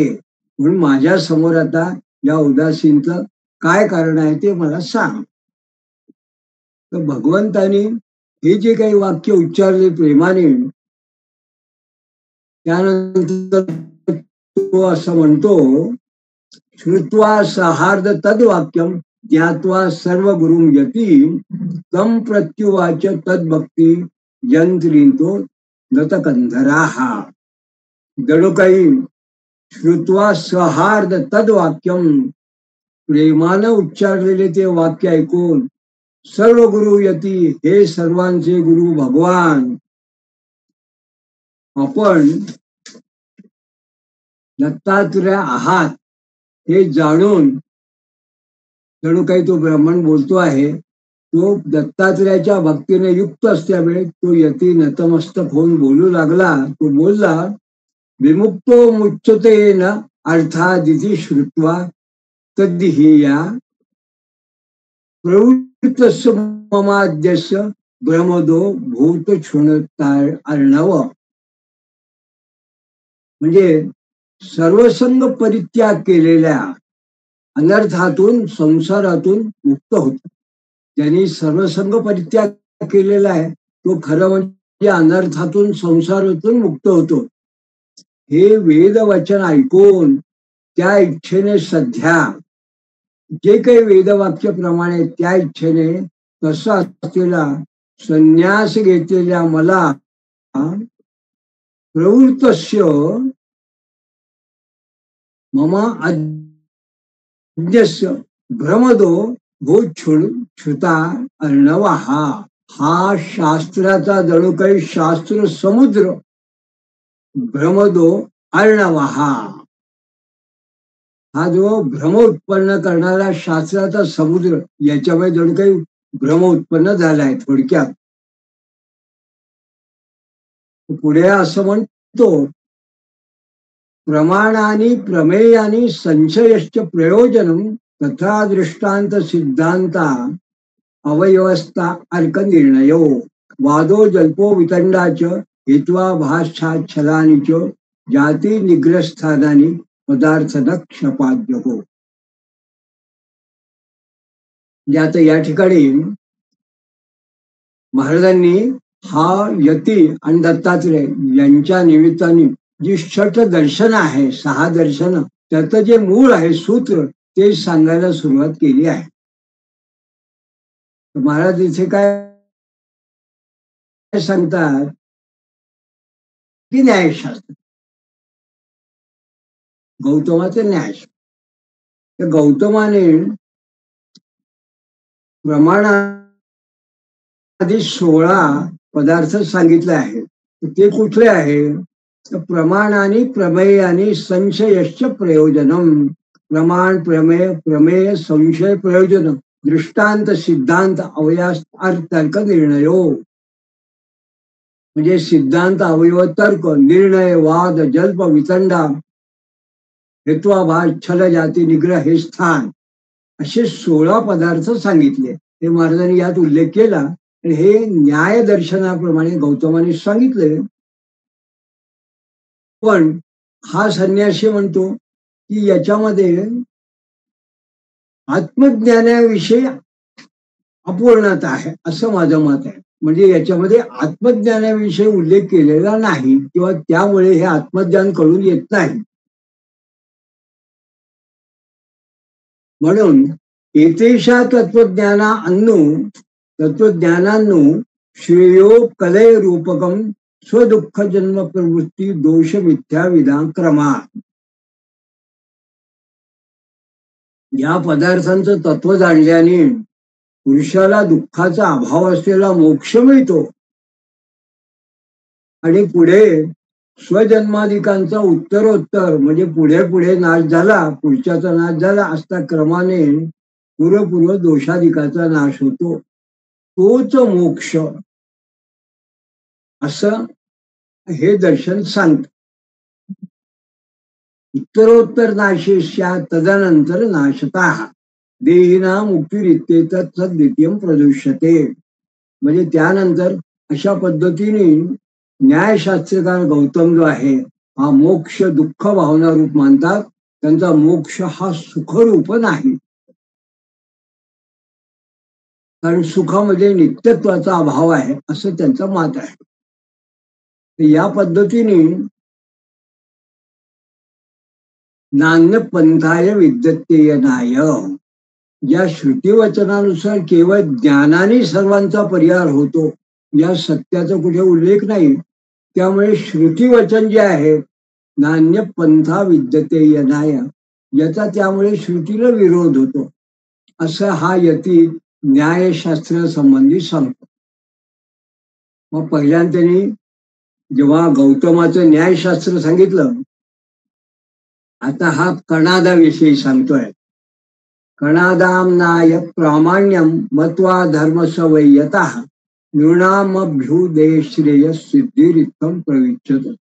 म्हणून माझ्या समोर आता या उदासीनचं काय कारण आहे ते मला सांग. तर भगवंतानी हे जे काही वाक्य उच्चारले प्रेमाने, त्यानंतर तो असं म्हणतो, श्रुत्वा सहार्द तद्वाक्यम ज्ञात्वा सर्व गुरुं यती तम प्रत्युवाच तद्भक्ती यंत्रितो गतकंधराहा. जणू काही श्रुत्वा सहार्द तद्वाक्यम, प्रेमानं उच्चारलेले ते वाक्य ऐकून सर्व गुरु यती, हे सर्वांचे गुरु भगवान, आपण दत्तात्रेय आहात हे जाणून जणू काही तो ब्राह्मण बोलतो आहे. तो दत्तात्रेयाच्या भक्तीने युक्त असल्यामुळे तो यती नतमस्तक होऊन बोलू लागला. तो बोलला, विमुक्तो मुच्यते न अर्थादिति श्रुत्वा तद्धिया प्रवृत्तस्य ममाद्यस्य ब्रह्मदो भूत क्षुणतार अर्णव. म्हणजे सर्वसंग परित्याग केलेल्या अनर्थातून संसारातून मुक्त होतो. ज्यांनी सर्वसंग परित्याग केलेला आहे तो खरं म्हणजे अनर्थातून संसारातून मुक्त होतो. हे वेद वचन ऐकून त्या इच्छेने सध्या जे काही वेदवाक्याप्रमाणे त्या इच्छेने तसा असलेला संन्यास घेतलेल्या मला प्रवृत्तस्य मम अज्ञस्य भ्रमदो भूच्छुता अर्णवा हा शास्त्राचा जणू काही शास्त्र समुद्र भ्रमदो अर्णवा हा जो भ्रम उत्पन्न करणारा शास्त्राचा समुद्र याच्यामुळे जणू काही भ्रम उत्पन्न झालाय थोडक्यात. पुढे असं म्हणतो प्रमाणानी प्रमेयानी संशयश्च प्रयोजनम तथा दृष्टांत सिद्धांता अवयवस्था अर्क निर्णयो वादो जल्पो वितंडाच हेत्वा भाषाच्छलानीच जाती निग्रस्थानानी पदार्थ न क्षपाद्यको. आता या ठिकाणी महाराजांनी हा यती आणि दत्तात्रय यांच्या निमित्ताने जी षट दर्शन आहे 6 दर्शन त्याचं जे मूळ आहे सूत्र ते सांगायला सुरुवात केली आहे. महाराज इथे काय सांगतात की न्यायशास्त्र गौतमाचं न्यायशास्त्र गौतमाने प्रमाणाआधी 16 पदार्थ सांगितले आहेत. ते कुठले आहे प्रमाणानी प्रमेयानी संशयश्च प्रयोजनम. प्रमाण प्रमेय प्रमेय संशय प्रयोजन दृष्टांत सिद्धांत अवयास तर्क निर्णयो. म्हणजे सिद्धांत अवयव तर्क निर्णय वाद जल्प वितंडा हेत्वाभास छल जाती निग्रह हे स्थान असे 16 पदार्थ सांगितले. हे महाराजांनी यात उल्लेख केला आणि हे न्याय दर्शनाप्रमाणे गौतमाने सांगितले. पण हा संन्यासी म्हणतो की याच्यामध्ये आत्मज्ञानाविषयी अपूर्णता आहे असं माझं मत आहे. म्हणजे याच्यामध्ये आत्मज्ञानाविषयी उल्लेख केलेला नाही किंवा त्यामुळे हे आत्मज्ञान कळून येत नाही. म्हणून एतेषा तत्वज्ञानान्नु श्रेयो कलय रूपकम स्वदुःख जन्म प्रवृत्ती दोष मिथ्या विधान क्रमात. या पदार्थांचं तत्व जाणल्याने पुरुषाला दुःखाचा अभाव असलेला मोक्ष मिळतो आणि पुढे स्वजन्माधिकांचा उत्तरोत्तर म्हणजे पुढे पुढे नाश झाला पुढच्याचा नाश झाला असता क्रमाने पूर्वपूर्व दोषाधिकाचा नाश होतो. तोच मोक्ष असं हे दर्शन सांगत. उत्तरोत्तर नाशेष्या तदनंतर नाशता देहिना मुक्तिरित्येतत् द्वितीयं प्रदुष्यते. म्हणजे त्यानंतर अशा पद्धतीने न्यायशास्त्रकार गौतम जो आहे हा मोक्ष दुःख भावना रूप मानतात. त्यांचा मोक्ष हा सुखरूप नाही कारण सुखामध्ये नित्यत्वाचा अभाव आहे असं त्यांचं मत आहे. या पद्धतीने नान्य पंथाय विद्यतेयनाय या श्रुतिवचनानुसार केवळ ज्ञानाने सर्वांचा परिहार होतो या सत्याचा कुठे उल्लेख नाही. त्यामुळे श्रुतिवचन जे आहे नान्य पंथा विद्यतेयनाय याचा त्यामुळे श्रुतीला विरोध होतो असं हा यती न्यायशास्त्र संबंधी सांगतो. मग पहिल्यांदा त्यांनी जेव्हा गौतमाचं न्यायशास्त्र सांगितलं आता हा कणादाविषयी सांगतोय. कणादाम नाय प्रामाण्यम मत्वा धर्म सवय्यतः नृणामभ्युदय श्रेय सिद्धिरित्तम प्रविच्यते.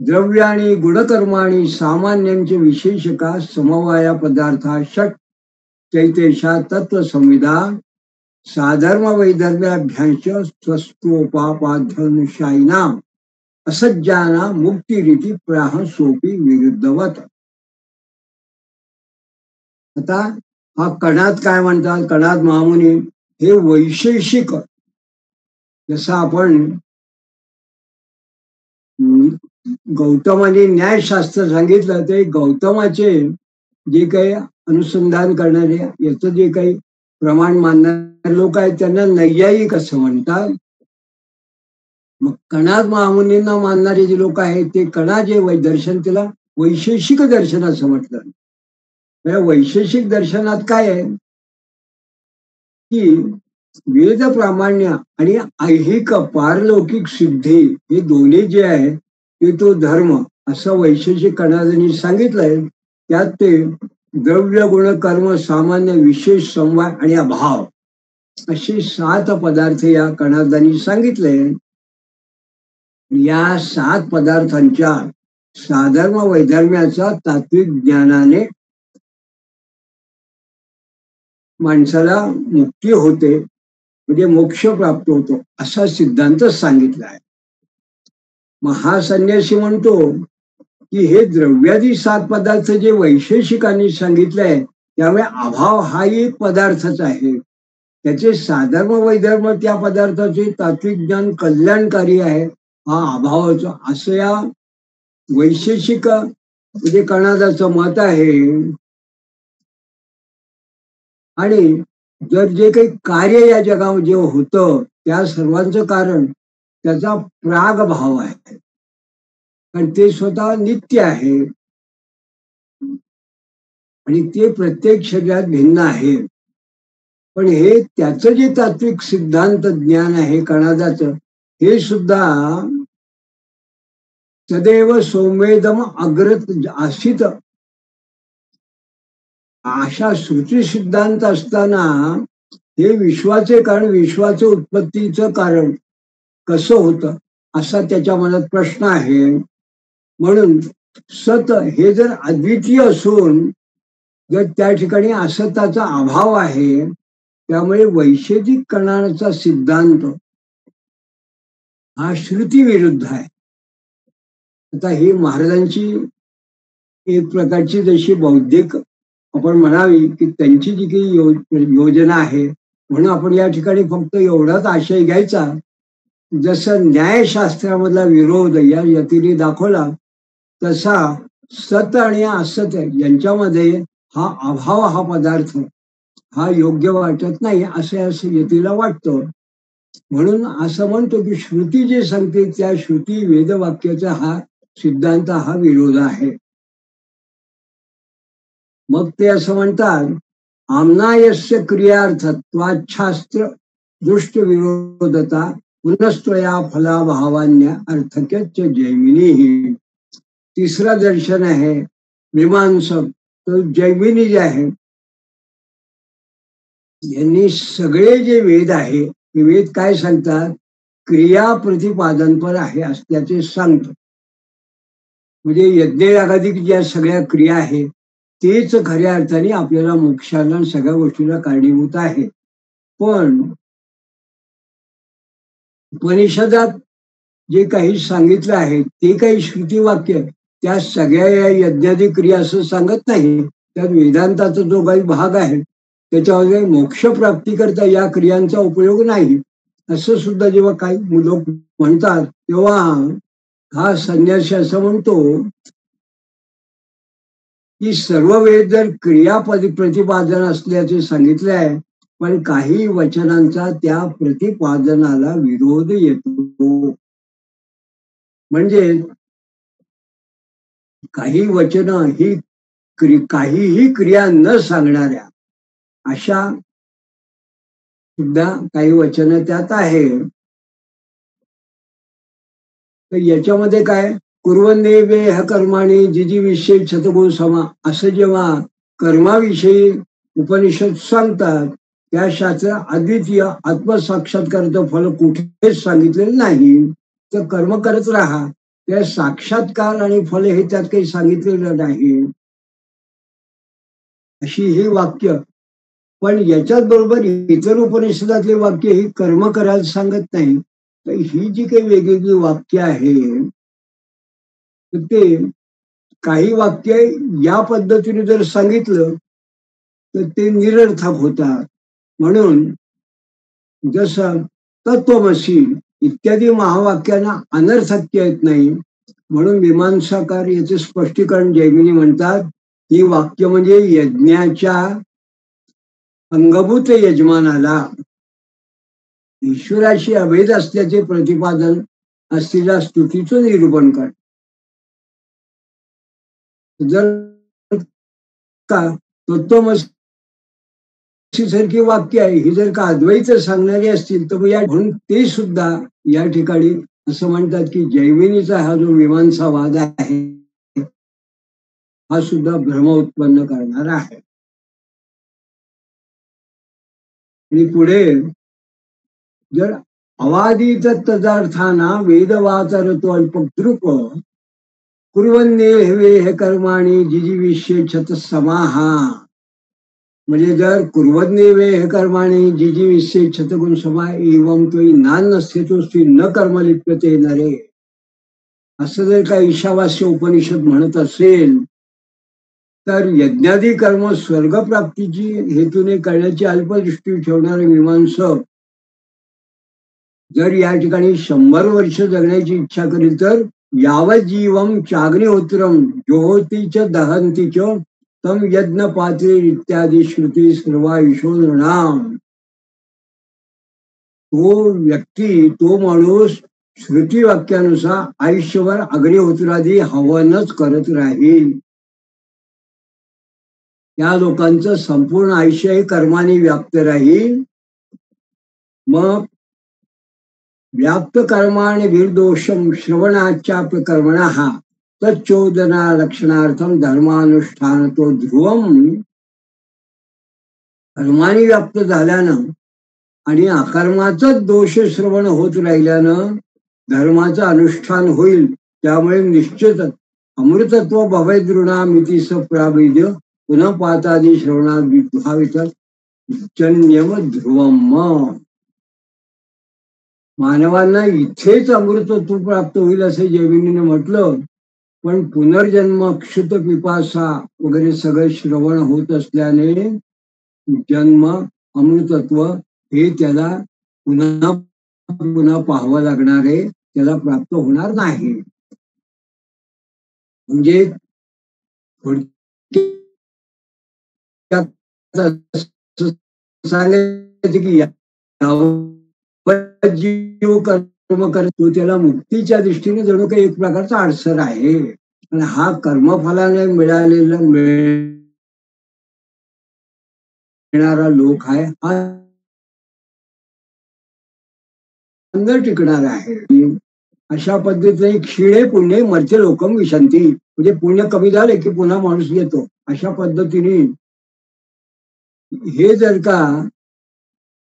द्रव्याणी गुणकर्माणी सामान्यांचे विशेषका समवाया पदार्था षट चैतेशा तत्व संविधा साधर्म वैधर्म्याभ्यांश स्वस्तोपापाध्यनुशायिनाम असज्जाना मुक्तिरीती प्राह सोपी विरुद्धवत. आता हा कणाद काय म्हणतात कणाद महामुनी हे वैशेषिक जसं आपण गौतमाने न्यायशास्त्र सांगितलं ते गौतमाचे जे काही अनुसंधान करणारे, याचं जे काही प्रमाण मानणारे लोक आहेत त्यांना नैयायिक असं म्हणतात. मग कणाद महामुनींना मानणारे जे लोक आहेत ते कणा जे दर्शन, त्याला वैशेषिक दर्शन असं म्हटलं. वैशेषिक दर्शनात काय आहे की वेद प्रामाण्य आणि ऐहिक पारलौकिक सिद्धी हे दोन्ही जे आहे ते तो धर्म असं वैशेषिक कणादांनी सांगितलंय. त्यात ते द्रव्य गुण कर्म सामान्य विशेष समवाय आणि अभाव असे 7 पदार्थ या कणादांनी सांगितले. या 7 पदार्थांच्या साधर्म वैधर्म्याचा तात्विक ज्ञानाने माणसाला मुक्ती होते, म्हणजे मोक्ष प्राप्त होतो असा सिद्धांत सांगितला आहे. महासन्यासी म्हणतो की हे द्रव्यादी 7 पदार्थ जे वैशेषिकांनी सांगितलंय त्यामुळे अभाव हा एक पदार्थच आहे. त्याचे साधर्म वैधर्म त्या पदार्थाचे तात्विक ज्ञान कल्याणकारी आहे, हा अभावाचा असं या वैशेषिक म्हणजे कणादाचं मत आहे. आणि जर जे काही कार्य या जगामध्ये होतं त्या सर्वांचं कारण त्याचा प्राग भाव आहे, कारण ते स्वतः नित्य आहे आणि ते प्रत्येक शरीरात भिन्न आहे. पण हे त्याचं जे तात्विक सिद्धांत ज्ञान आहे कणादाचं, हे सुद्धा सदैव सौम्येदम अग्रत आसित अशा श्रुती सिद्धांत असताना हे विश्वाचे कारण, विश्वाचं उत्पत्तीचं कारण कसं होतं असा त्याच्या मनात प्रश्न आहे. म्हणून सत हे जर अद्वितीय असून जर त्या ठिकाणी असताचा अभाव आहे, त्यामुळे वैशेषिक कणाचा सिद्धांत हा श्रुती विरुद्ध आहे. आता ही महाराजांची एक प्रकारची जशी बौद्धिक आपण म्हणावी की त्यांची जी काही योजना आहे, म्हणून आपण या ठिकाणी फक्त एवढाच आशय घ्यायचा, जसं न्यायशास्त्रामधला विरोध या यतीने दाखवला तसा सत आणि असत यांच्यामध्ये हा अभाव हा पदार्थ हा योग्य वाटत नाही असं यतीला वाटतं. म्हणून असं म्हणतो की श्रुती जे सांगते त्या श्रुती वेदवाक्याचा हा सिद्धांत हा विरोध आहे. मग ते असं म्हणतात, आमनायस्य क्रियार्थत्वाच्छास्त्र दृष्ट विरोधता पुनस्त्वया फलाभावान्य अर्थक्यच जैमिनी. तिसरा दर्शन आहे मीमांसक. तर जैमिनी जे आहे यांनी सगळे जे वेद आहे ते वेद काय सांगतात, क्रिया प्रतिपादनपर आहे असल्याचे सांगतो. म्हणजे यज्ञयागादिक ज्या सगळ्या क्रिया आहेत तेच खऱ्या अर्थाने आपल्याला मोक्षाला सगळ्या गोष्टीला कारणीभूत आहे. पण उपनिषदात जे काही सांगितलं आहे ते काही श्रुती वाक्य त्या सगळ्या या यज्ञादी क्रिया असं सांगत नाही. त्यात वेदांताचा जो काही भाग आहे त्याच्यामध्ये मोक्ष प्राप्ती करता या क्रियांचा उपयोग नाही असं सुद्धा जेव्हा काही लोक म्हणतात, तेव्हा हा संन्यासी असं म्हणतो की सर्व वेद जर क्रियापदी प्रतिपादन असल्याचे सांगितले आहे, पण काही वचनांचा त्या प्रतिपादनाला विरोध येतो. म्हणजे काही वचन ही काहीही क्रिया न सांगणाऱ्या अशा सुद्धा काही वचन त्यात आहे. तर याच्यामध्ये काय, कुर्वन्नेवेह कर्माणी जिजी विषयी शतगुण समा असं जेव्हा कर्माविषयी उपनिषद सांगतात, त्या शास्त्र अद्वितीय आत्मसाक्षात्काराचं फल कुठेच सांगितलेलं नाही. तर कर्म करत राहा, त्या साक्षात्कार आणि फल हे त्यात काही सांगितलेलं नाही अशी ही वाक्य. पण याच्याच बरोबर इतर उपनिषदातले वाक्य ही कर्म करायला सांगत नाही. तर ही जी काही वेगवेगळी वाक्य आहे ते काही वाक्य या पद्धतीने जर सांगितलं तर ते निरर्थक होतात. म्हणून जसं तत्वमसी इत्यादी महावाक्यांना अनर्थक्य येत नाही, म्हणून मीमांसाकार याचे स्पष्टीकरण जैमिनी म्हणतात ही वाक्य म्हणजे यज्ञाच्या अंगभूत यजमानाला ईश्वराशी अभेद असल्याचे प्रतिपादन असलेल्या स्तुतीचं निरूपण कर. जर का तत्त्वमसी सारखी वाक्य आहे ही जर का अद्वैत सांगणारी असतील तर म्हणून ते सुद्धा या ठिकाणी असं म्हणतात की जैमिनीचा हा जो मीमांसा वाद आहे हा सुद्धा भ्रम उत्पन्न करणारा आहे. आणि पुढे जर अवादित तदार्थाना वेदवाचरतो अल्पद्रुप कुर्वन्नेह कर्माणी जिजीविषय समाहा. म्हणजे जर कुर्वन्नेह कर्माणी जिजीविषय छतगुण समा एवं तो नान नसते तो न कर्मलिप्यते नरे असं जर का ईशावास्य उपनिषद म्हणत असेल तर यज्ञादी कर्म स्वर्गप्राप्तीची हेतूने करण्याची अल्पदृष्टी ठेवणारे मीमांसक जर या ठिकाणी 100 वर्ष जगण्याची इच्छा करील तर यावजीवम चाग्निहोत्रम ज्योतीच दहंतीच तम यज्ञ पात्रे इत्यादी श्रुती सर्वा ईशोनाम. तो व्यक्ती तो माणूस श्रुती वाक्यानुसार आयुष्यभर अग्निहोत्रादी हवनच करत राहील. या लोकांचं संपूर्ण आयुष्य हे कर्माने व्याप्त राहील. मग व्याप्त कर्माने निर्दोषम श्रवणाच्या प्रकर्मण हा तच्चोदना लक्षणार्थम धर्मानुष्ठान तो ध्रुवम. कर्माने व्याप्त झाल्यानं आणि अकर्माचाच दोष श्रवण होत राहिल्यानं धर्माचं अनुष्ठान होईल. त्यामुळे निश्चितच अमृतत्व भवैदृणामिती सप्राविद्य पुन्हा पातादी श्रवणात विद्भावित जन्यम ध्रुवम. मानवांना इथेच अमृतत्व प्राप्त होईल असे जैमिनीने म्हटलं, पण पुनर्जन्म क्षुत पिपासा वगैरे सगळं श्रवण होत असल्याने जन्म अमृतत्व हे त्याला पुन्हा पुन्हा पाहावं लागणार आहे, त्याला प्राप्त होणार नाही. म्हणजे सांगायचं की जीव कर्म करतो त्याला मुक्तीच्या दृष्टीने जणू काही एक प्रकारचा अडसर आहे. आणि हा कर्मफलाने मिळालेला मिळणारा लोक आहे हा टिकणार आहे. अशा पद्धतीने क्षीणे पुण्य मरते लोकम विशांती. म्हणजे पुण्य कमी झाले की पुन्हा माणूस येतो. अशा पद्धतीने हे जर का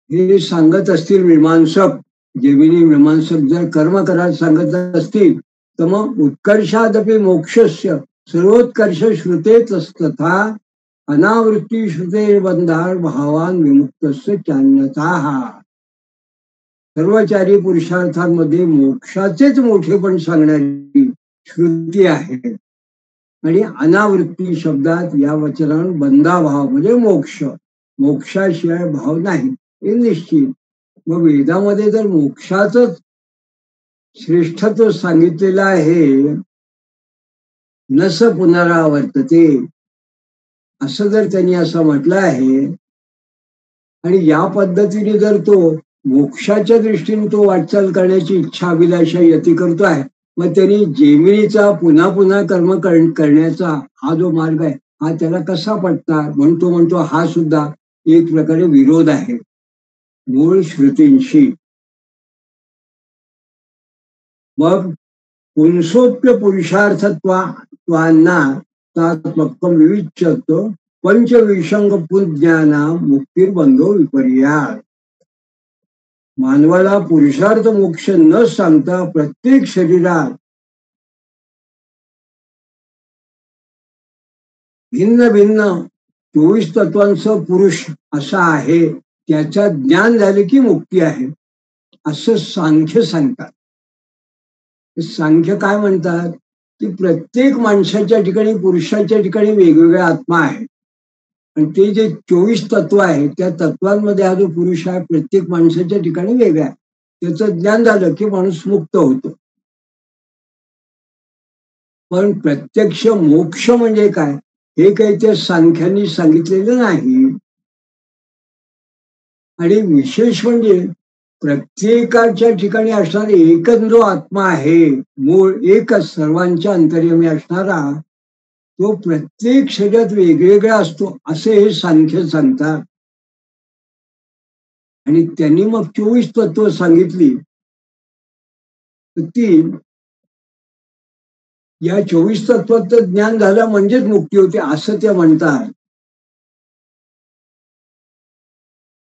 हे सांगत असतील मीमांसक, जैमिनी मीमांसक जर कर्म करायला सांगत असतील तर मग उत्कर्षादपि मोक्षस्य सर्वोत्कर्ष श्रुतेच तथा अनावृत्ती श्रुते बंधार भावान विमुक्तस्य चान्यथा. सर्वचारी पुरुषार्थांमध्ये मोक्षाचेच मोठेपण सांगणारी श्रुती आहे. आणि अनावृत्ती शब्दात या वचनात बंधाभाव म्हणजे मोक्ष, मोक्षाशिवाय भाव नाही हे निश्चित. मग वेदामध्ये जर मोक्षाच श्रेष्ठत्व सांगितलेलं आहे, नस पुनरावर्तते असं जर त्यांनी असं म्हटलं आहे, आणि या पद्धतीने जर तो मोक्षाच्या दृष्टीने तो वाटचाल करण्याची इच्छा अभिलाषा यती करतो आहे, मग त्यांनी जैमिनीचा पुन्हा पुन्हा कर्म करण्याचा हा जो मार्ग आहे हा त्याला कसा पटणार. म्हणून तो म्हणतो हा सुद्धा एक प्रकारे विरोध आहे मूळ श्रुतींशी. मग पुंसोप्य पुरुषार्थत्वांना विविच्यतो पंचविसंग पुज्ञाना मुक्तिर्बंधो विपर्यास. मानवाला पुरुषार्थ मोक्ष न सांगता प्रत्येक शरीरात भिन्न भिन्न 24 तत्वांचं पुरुष असा आहे, त्याच्या ज्ञान झाले की मुक्ती आहे असं सांख्य सांगतात. सांख्य काय म्हणतात की प्रत्येक माणसाच्या ठिकाणी पुरुषाच्या ठिकाणी वेगवेगळा आत्मा आहे, आणि ते जे 24 तत्व आहे त्या तत्वांमध्ये हा जो पुरुष आहे प्रत्येक माणसाच्या ठिकाणी वेगळा आहे. त्याचं ज्ञान झालं की माणूस मुक्त होतो. पण प्रत्यक्ष मोक्ष म्हणजे काय हे काही त्या सांख्यांनी सांगितलेलं नाही. आणि विशेष म्हणजे प्रत्येकाच्या ठिकाणी असणारा एकच जो आत्मा आहे, मूळ एकच सर्वांच्या अंतर्यामी असणारा, तो प्रत्येक शरीरात वेगवेगळा असतो असे हे सांख्य सांगतात. आणि त्यांनी मग 24 तत्व सांगितली. तर ती या 24 तत्वाचं ज्ञान झालं म्हणजेच मुक्ती होते असं ते म्हणतात.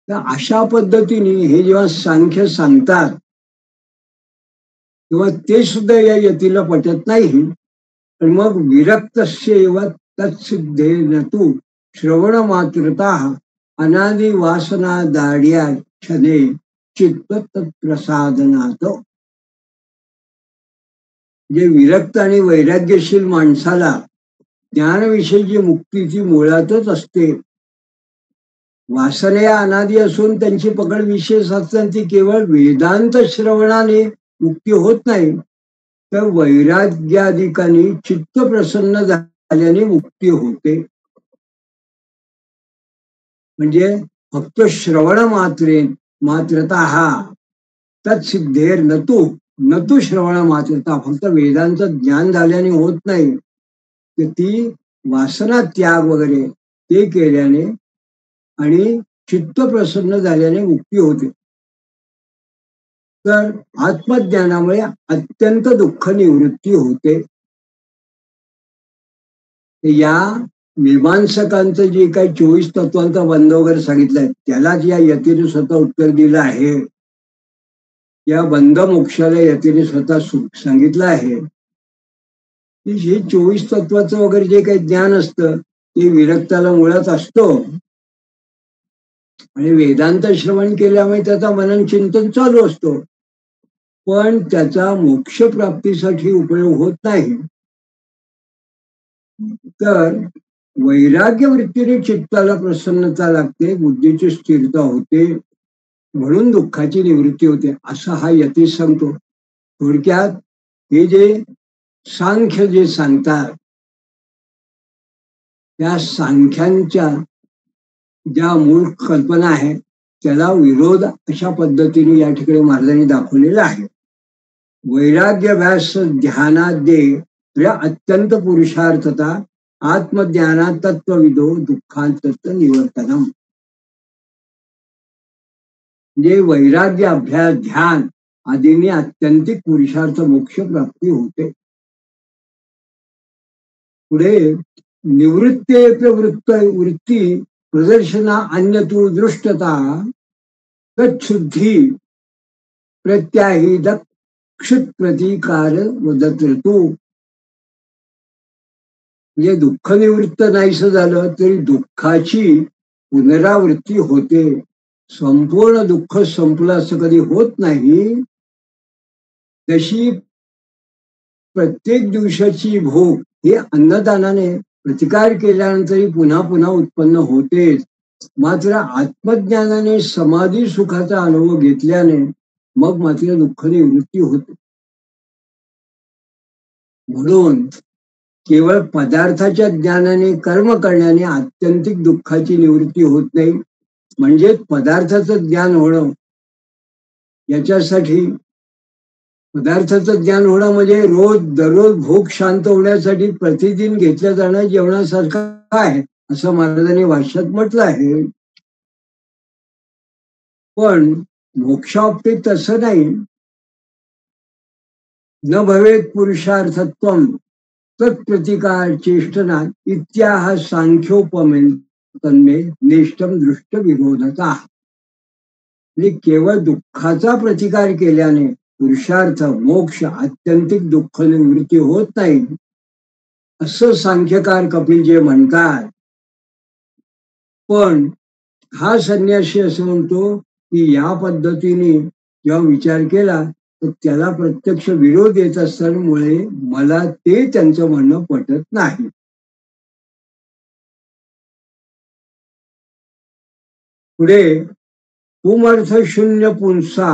तर अशा पद्धतीने हे जेव्हा सांख्य सांगतात तेव्हा ते सुद्धा या यतीला पटत नाही. पण मग विरक्तस्यैव तत्सिद्धेन तु श्रवण मात्रता अनादि वासना दाढ्या क्षणे चित्त तत्प्रसादनात. म्हणजे विरक्त आणि वैराग्यशील माणसाला ज्ञानविषयीची मुक्तीची मुळातच असते. वासना अनादी असून त्यांची पकड विशेष असताना ती केवळ वेदांत श्रवणाने मुक्ती होत नाही, तर वैराग्याधिकाने चित्त प्रसन्न झाल्याने मुक्ती होते. म्हणजे फक्त श्रवण मात्रता हा तत्सिद्धेर नतु श्रवण मात्रता, फक्त वेदांचं ज्ञान झाल्याने होत नाही, तर ती वासना त्याग वगैरे ते केल्याने आणि चित्त प्रसन्न झाल्याने मुक्ती होते. तर आत्मज्ञानामुळे अत्यंत दुःख निवृत्ती होते. या मीमांसकांचं जे काही 24 तत्वांचा बंध वगैरे सांगितलंय त्यालाच या यतीने स्वतः उत्तर दिलं आहे. या बंध मोक्षाला यतीने स्वतः सांगितलं आहे की हे 24 तत्वाचं वगैरे जे काही ज्ञान असतं ते विरक्ताला मुळात असतो. आणि वेदांत श्रवण केल्यामुळे त्याचा मनन चिंतन चालू असतो, पण त्याचा मोक्ष प्राप्तीसाठी उपयोग होत नाही. तर वैराग्य वृत्तीने चित्ताला प्रसन्नता लागते, बुद्धीची स्थिरता होते, म्हणून दुःखाची निवृत्ती होते असं हा यती सांगतो. थोडक्यात हे जे सांख्य जे सांगतात त्या सांख्यांच्या ज्या मूळ कल्पना आहे त्याला विरोध अशा पद्धतीने या ठिकाणी महाराजांनी दाखवलेला आहे. वैराग्यभ्यास ध्यानाद्ये अत्यंत पुरुषार्थता आत्मज्ञाना तत्वविदो दुःखांत निवर्तनम. म्हणजे वैराग्य अभ्यास ध्यान आदीने अत्यंतिक पुरुषार्थ मोक्ष प्राप्ती होते. पुढे निवृत्ते वृत्ती प्रदर्शना अन्य तू दृष्टता तत्शुद्धी प्रत्याहित क्षुत प्रतिकार वदत तू. म्हणजे दुःख निवृत्त नाहीसं झालं तरी दुःखाची पुनरावृत्ती होते. संपूर्ण दुःख संपलं असं कधी होत नाही. तशी प्रत्येक दिवसाची भूक ही अन्नदानाने प्रतिकार केल्यानंतरही पुन्हा पुन्हा उत्पन्न होतेच. मात्र आत्मज्ञानाने समाधी सुखाचा अनुभव घेतल्याने मग मात्र दुःख निवृत्ती होते. म्हणून केवळ पदार्थाच्या ज्ञानाने कर्म करण्याने आत्यंतिक दुःखाची निवृत्ती होत नाही. म्हणजे पदार्थाचं ज्ञान होणं याच्यासाठी पदार्थाचं ज्ञान होणं म्हणजे दररोज भूक शांत होण्यासाठी प्रतिदिन घेतल्या जाणं जेवणासारखं आहे असं महाराजांनी भाष्यात म्हटलं आहे. पण मोक्षाबाबतीत तसं नाही. न भवेत पुरुषार्थत्वम तत्प्रतिकार चेष्टना इत्याह सांख्योपमे तन्मे नेष्टम दृष्ट विरोधता. म्हणजे केवळ दुःखाचा प्रतिकार केल्याने पुरुषार्थ मोक्ष आत्यंतिक दुःख निवृत्ती होत नाही असं सांख्यकार कपिल जे म्हणतात. पण हा संन्यासी असं म्हणतो की या पद्धतीने जेव्हा विचार केला तर त्याला प्रत्यक्ष विरोध येत असल्यामुळे मला ते त्यांचं म्हणणं पटत नाही. पुढे पुमर्थ शून्य पुंसा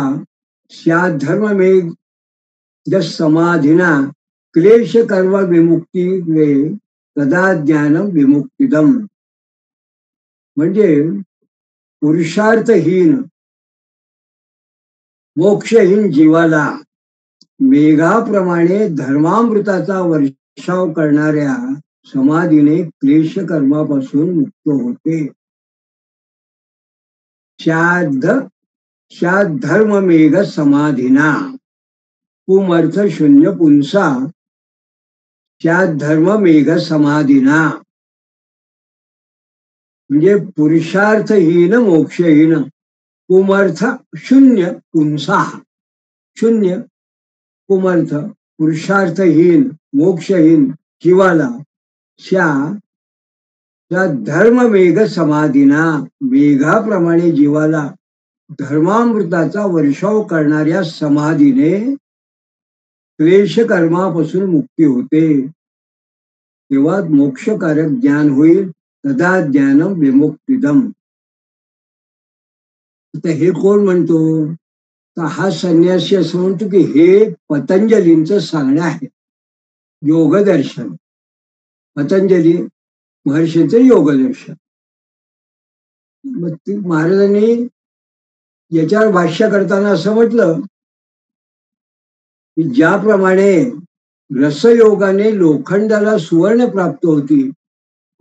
स्याद्धर्ममेघ समाधिना क्लेश कर्म विमुक्ती वे तदा ज्ञानम विमुक्तिदम. म्हणजे पुरुषार्थहीन मोक्षहीन जीवाला मेघाप्रमाणे धर्मामृताचा वर्षाव करणाऱ्या समाधीने क्लेश कर्मापासून मुक्त होते. धर्म मेघ समाधीना पुमर्थ शून्य पुंसा धर्म मेघ समाधीना. म्हणजे पुरुषार्थहीन मोक्षहीन पुमर्थ शून्य पुंसा. शून्य पुमर्थ पुरुषार्थहीन मोक्षहीन जीवाला त्या धर्म मेघ समाधीना मेघाप्रमाणे जीवाला धर्मामृताचा वर्षाव करणाऱ्या समाधीने क्लेश कर्मापासून मुक्ती होते. तेव्हा मोक्षकारक ज्ञान होईल. तदा ज्ञानम विमुक्तिदम. आता हे कोण म्हणतो? तर हा संन्यासी असं म्हणतो की हे पतंजलींचं सांगणं आहे. योगदर्शन, पतंजली महर्षींचं योगदर्शन. मग महाराजांनी याच्यावर भाष्य करताना असं म्हटलं की ज्याप्रमाणे रसयोगाने लोखंडाला सुवर्ण प्राप्त होती,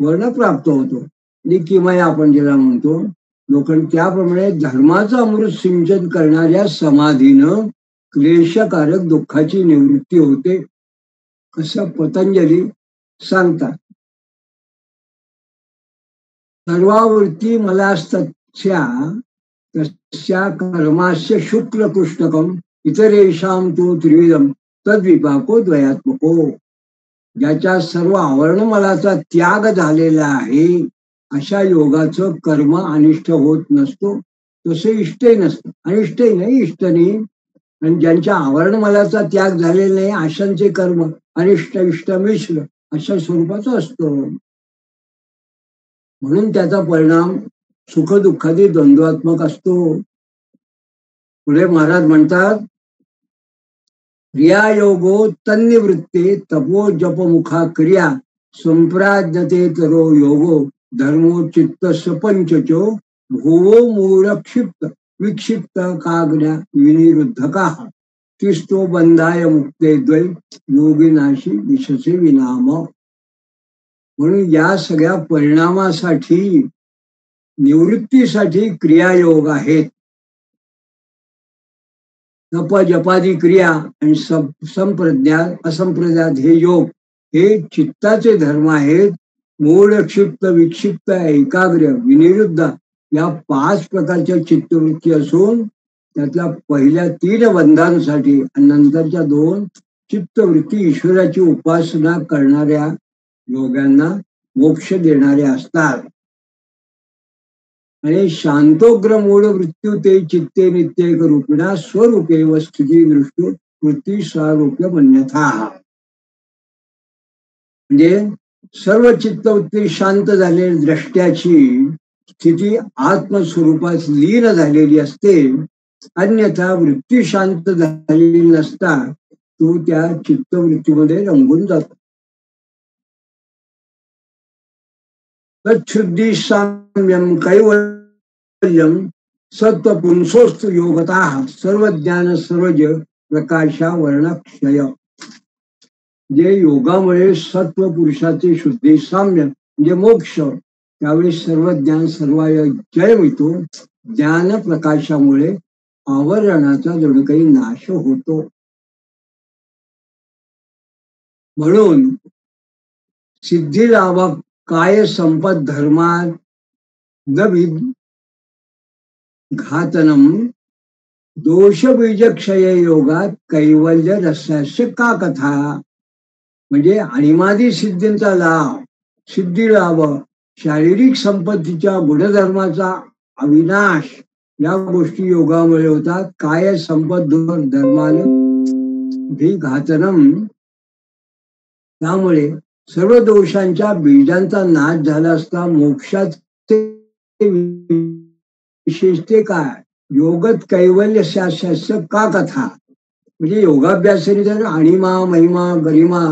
वर्ण प्राप्त होतो आणि किमया आपण ज्याला म्हणतो लोखंड, त्याप्रमाणे धर्माचं अमृत सिंचन करणाऱ्या समाधीनं क्लेशकारक दुःखाची निवृत्ती होते असं पतंजली सांगतात. सर्वावृत्ती मलास्तस्या तस्या कर्मास्य शुक्ल कृष्णकम इतरेषां तु त्रिविधम तद्विपाको द्वयात्मको. ज्याच्या सर्व आवरण मलाचा त्याग झालेला आहे अशा योगाचं कर्म अनिष्ट होत नसतो. तसे इष्टही नसतं, अनिष्टही नाही, इष्ट नाही. आणि ज्यांच्या आवरण मलाचा त्याग झालेला नाही अशांचे कर्म अनिष्ट इष्ट मिश्र अशा स्वरूपाचा असतो. म्हणून त्याचा परिणाम सुखदुःखादी द्वंद्वात्मक असतो. पुढे महाराज म्हणतात क्रियायोगो तन्निवृत्ते तपो जपमुखा क्रिया संप्राज्ञते तरो योगो धर्मो चित्त सपंचचो भुवो मूळ क्षिप्त विक्षिप्त काग्न्या विनिरुद्धका तिस्तो बंधाय मुक्ते द्वै योगिनाशी विशसे विनाम. म्हणून या सगळ्या परिणामासाठी निवृत्तीसाठी क्रियायोग आहेत. तप जपादी क्रिया आणि संप्रज्ञात असंप्रज्ञात हे योग हे चित्ताचे धर्म आहेत. मूळ क्षिप्त विक्षिप्त एकाग्र विनिरुद्ध या 5 प्रकारच्या चित्तवृत्ती असून त्यातल्या पहिल्या 3 बंधांसाठी आणि नंतरच्या 2 चित्तवृत्ती ईश्वराची उपासना करणाऱ्या योगांना मोक्ष देणारे असतात. आणि शांतोग्र मूळ मृत्यू ते चित्ते नित्येक रूपिणा स्वरूपे व स्थिती दृष्टी वृत्ती स्वारूप्य मन्यथा. म्हणजे सर्व चित्तवृत्ती शांत झालेली द्रष्ट्याची स्थिती आत्मस्वरूपात लीन झालेली असते. अन्यथा वृत्ती शांत झालेली नसता तो त्या चित्तवृत्तीमध्ये रंगून जातो. तच्छुद्धी साम्यम कैवल्यम सत्व पुंसोस्तु योगतः सर्व ज्ञान सर्वज प्रकाशा वर्णक्षय. जे योगामुळे सत्व पुरुषाचे शुद्धी साम्य म्हणजे मोक्ष, त्यावेळी सर्व ज्ञान सर्वाय जय मिळतो. ज्ञान प्रकाशामुळे आवरणाचा जणू काही नाश होतो. म्हणून सिद्धी लाभ काय संपत धर्मात न घातनम दोष बीज क्षय योगात कैवल्य रस्यास्य का कथा. म्हणजे अणिमादी सिद्धींचा लाभ, सिद्धी लाभ, शारीरिक संपत्तीच्या गुणधर्माचा अविनाश या गोष्टी योगामुळे होतात. काय संपत धर्माने घातनम, त्यामुळे सर्व दोषांच्या बीजांचा नाश झाला असता मोक्षाचे विशेषते काय. योगत कैवल्य शास्त्र का कथा. म्हणजे योगाभ्यासाने जर अणिमा महिमा गरिमा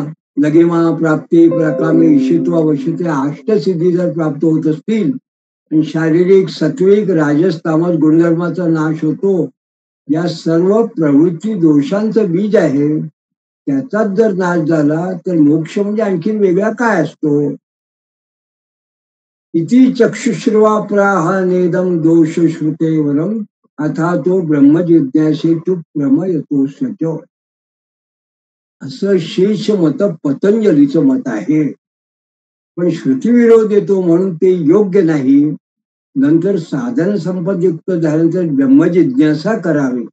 लगिमा प्राप्ती प्रकामी इशित्व वशिते अष्टसिद्धी जर प्राप्त होत असतील आणि शारीरिक सात्विक राजस तामस गुणधर्माचा नाश होतो, या सर्व प्रवृत्ती दोषांचं बीज आहे, त्याचाच जर नाश झाला तर मोक्ष म्हणजे आणखीन वेगळा काय असतो. इति चक्षुश्रवा प्राहानेदम दोष श्रुते वरम अथा तो ब्रह्म जिज्ञासे तू प्रमयतो सच. असं शेष मत पतंजलीचं मत आहे. पण श्रुतीविरोध येतो म्हणून ते योग्य नाही. नंतर साधन संपदयुक्त झाल्यानंतर ब्रह्मजिज्ञासा करावी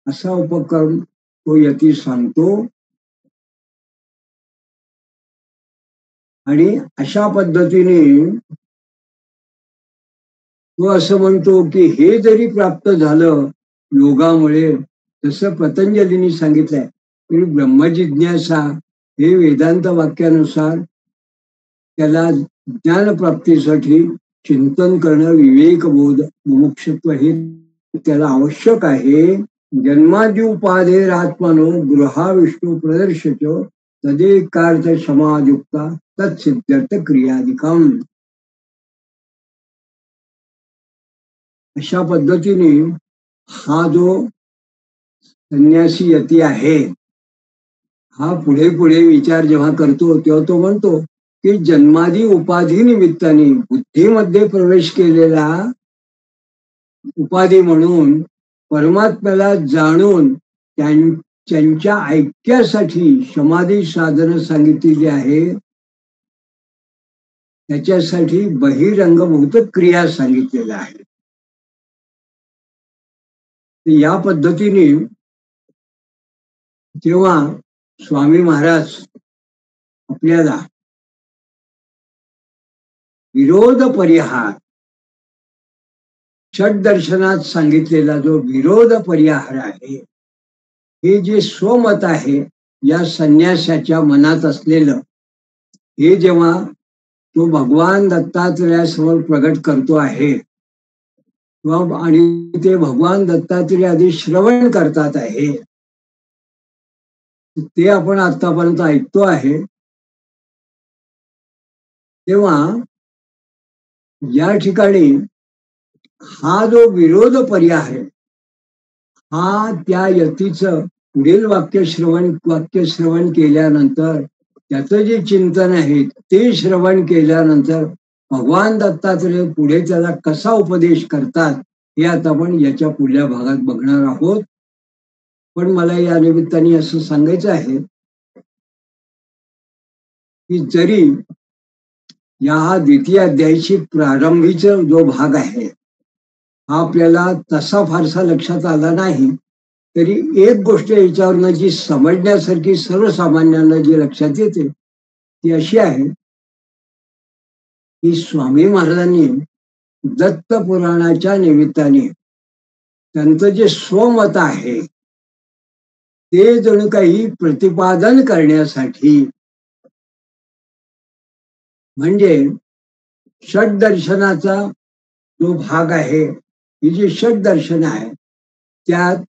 असा उपक्रम तो यती सांगतो. आणि अशा पद्धतीने तो असं म्हणतो की हे जरी प्राप्त झालं योगामुळे, तसं पतंजलींनी सांगितलंय तरी ब्रह्मजिज्ञासा हे वेदांत वाक्यानुसार त्याला ज्ञानप्राप्तीसाठी चिंतन करणं, विवेकबोध मुमुक्षत्व हे त्याला आवश्यक आहे. जन्मादि उपाधेर आत्मनो गृहा विष्णू प्रदर्शच तदेकार्थ समायुक्ता तत्सिद्ध्यर्थ क्रियादिकम. अशा पद्धतीने हा जो संन्यासी यती आहे, हा पुढे पुढे विचार जेव्हा करतो तेव्हा तो म्हणतो की जन्मादी उपाधी निमित्ताने बुद्धीमध्ये प्रवेश केलेला उपाधी म्हणून परमात्म्याला जाणून त्यांच्या ऐक्यासाठी समाधी साधनं सांगितलेली आहे, त्याच्यासाठी बहिरंगभूत क्रिया सांगितलेल्या आहेत. या पद्धतीने जेव्हा स्वामी महाराज आपल्याला विरोध परिहार षट दर्शनात सांगितलेला जो विरोध परिहार आहे, हे जे स्वमत आहे या संन्यासाच्या मनात असलेलं, हे जेव्हा तो भगवान दत्तात्रेयासमोर प्रगट करतो आहे आणि ते भगवान दत्तात्रेय आधी श्रवण करतात आहे, ते आपण आतापर्यंत ऐकतो आहे. तेव्हा या ठिकाणी हा जो विरोध परिहार आहे, हा त्या यतीचं पुढील वाक्य श्रवण केल्यानंतर त्याचं जे चिंतन आहे ते श्रवण केल्यानंतर भगवान दत्तात्रेय पुढे त्याला कसा उपदेश करतात हे आता आपण याच्या पुढल्या भागात बघणार आहोत. पण मला या निमित्ताने असं सांगायचं आहे की जरी या द्वितीय अध्यायाची प्रारंभीचा जो भाग आहे हा आपल्याला तसा फारसा लक्षात आला नाही, तरी एक गोष्ट याच्यावरनं जी समजण्यासारखी सर्वसामान्यांना जी लक्षात येते ती अशी आहे की स्वामी महाराजांनी दत्त पुराणाच्या निमित्ताने त्यांचं जे स्वमत आहे ते जणू काही प्रतिपादन करण्यासाठी, म्हणजे षट दर्शनाचा जो भाग आहे, ही जी षट दर्शन आहे त्यात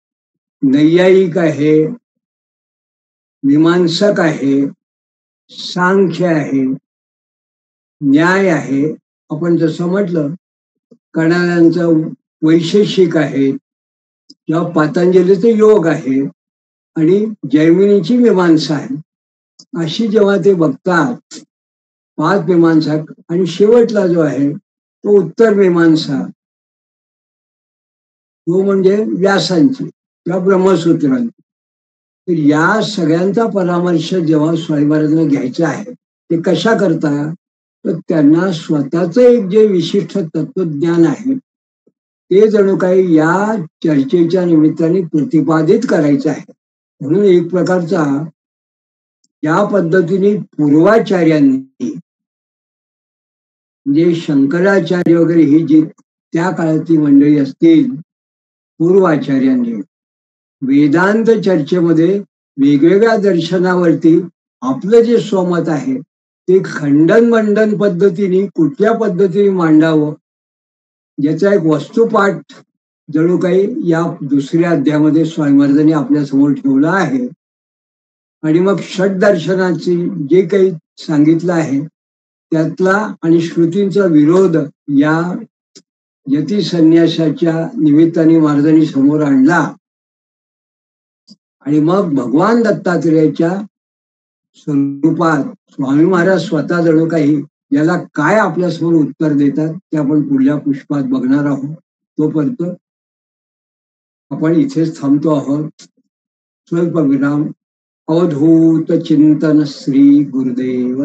नैयायिक आहे, मीमांसक आहे, सांख्य आहे, न्याय आहे, आपण जसं म्हटलं कणादांचं वैशेषिक आहे किंवा पतंजलीचं योग आहे आणि जैमिनीची मीमांसा आहे. अशी जेव्हा ते बघतात 5 मीमांसा आणि शेवटला जो आहे तो उत्तर मीमांसा, तो म्हणजे व्यासांची किंवा ब्रह्मसूत्रांची. तर या सगळ्यांचा परामर्श जेव्हा स्वामी महाराजांना घ्यायचा आहे ते कशा करता, तर त्यांना स्वतःच एक जे विशिष्ट तत्वज्ञान आहे ते जणू काही या चर्चेच्या निमित्ताने प्रतिपादित करायचं आहे. म्हणून एक प्रकारचा या पद्धतीने पूर्वाचार्यांनी, म्हणजे शंकराचार्य वगैरे ही जी त्या काळातली मंडळी असतील, पूर्वाचार्यांनी वेदांत चर्चेमध्ये वेगवेगळ्या दर्शनावरती आपलं जे स्वमत आहे ते खंडन मंडन पद्धतीने कुठल्या पद्धतीने मांडावं याचा एक वस्तुपाठ जणू काही या दुसऱ्या अध्यायामध्ये स्वामी महाराजांनी आपल्या समोर ठेवला आहे. आणि मग षड्दर्शनाची जे काही सांगितलं आहे त्यातला आणि श्रुतींचा विरोध या यती संन्यासाच्या निमित्ताने महाराजांनी समोर आणला. आणि मग भगवान दत्तात्रेयाच्या स्वरूपात स्वामी महाराज स्वतः जणू काही याला काय आपल्यासमोर उत्तर देतात ते आपण पुढल्या पुष्पात बघणार आहोत. तोपर्यंत आपण इथेच थांबतो आहोत. स्वल्प विराम. अवधूत चिंतन श्री गुरुदेव